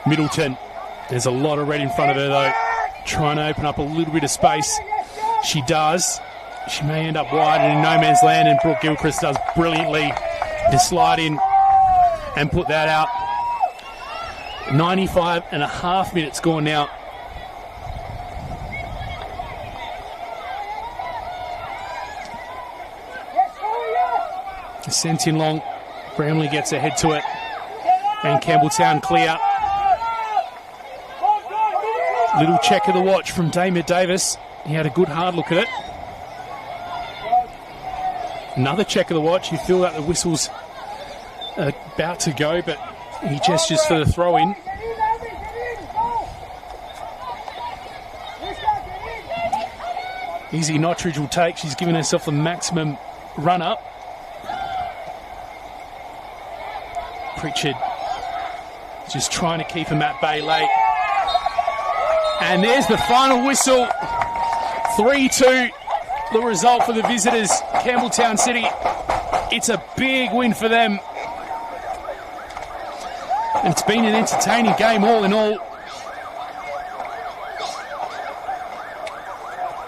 Middleton, there's a lot of red in front of her though, trying to open up a little bit of space. She does. She may end up wide and in no man's land, and Brooke Gilchrist does brilliantly to slide in and put that out. 95 and a half minutes gone now. Sent in long. Bramley gets ahead to it, and Campbelltown clear. Little check of the watch from Damon Davis. He had a good hard look at it. Another check of the watch. You feel that the whistle's about to go, but he gestures for the throw in. Izzy Nottridge will take. She's given herself the maximum run up. Pritchard just trying to keep him at bay late. And there's the final whistle. 3-2, the result for the visitors, Campbelltown City. It's a big win for them. And it's been an entertaining game all in all.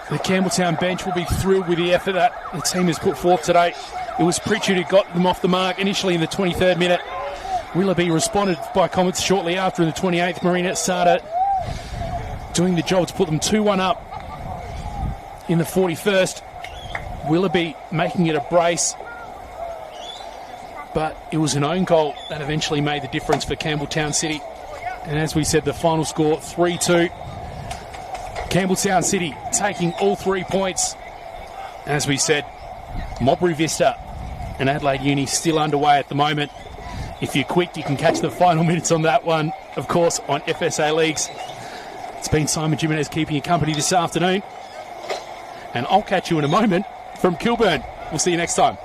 The Campbelltown bench will be thrilled with the effort that the team has put forth today. It was Pritchard who got them off the mark initially in the 23rd minute. Willoughby responded by Comets shortly after in the 28th. Marina Asada doing the job to put them 2-1 up in the 41st. Willoughby making it a brace, but it was an own goal that eventually made the difference for Campbelltown City. And as we said, the final score 3-2. Campbelltown City taking all 3 points. As we said, Mobry Vista and Adelaide Uni still underway at the moment. If you're quick, you can catch the final minutes on that one, of course, on FSA Leagues. It's been Simon Jimenez keeping you company this afternoon. And I'll catch you in a moment from Kilburn. We'll see you next time.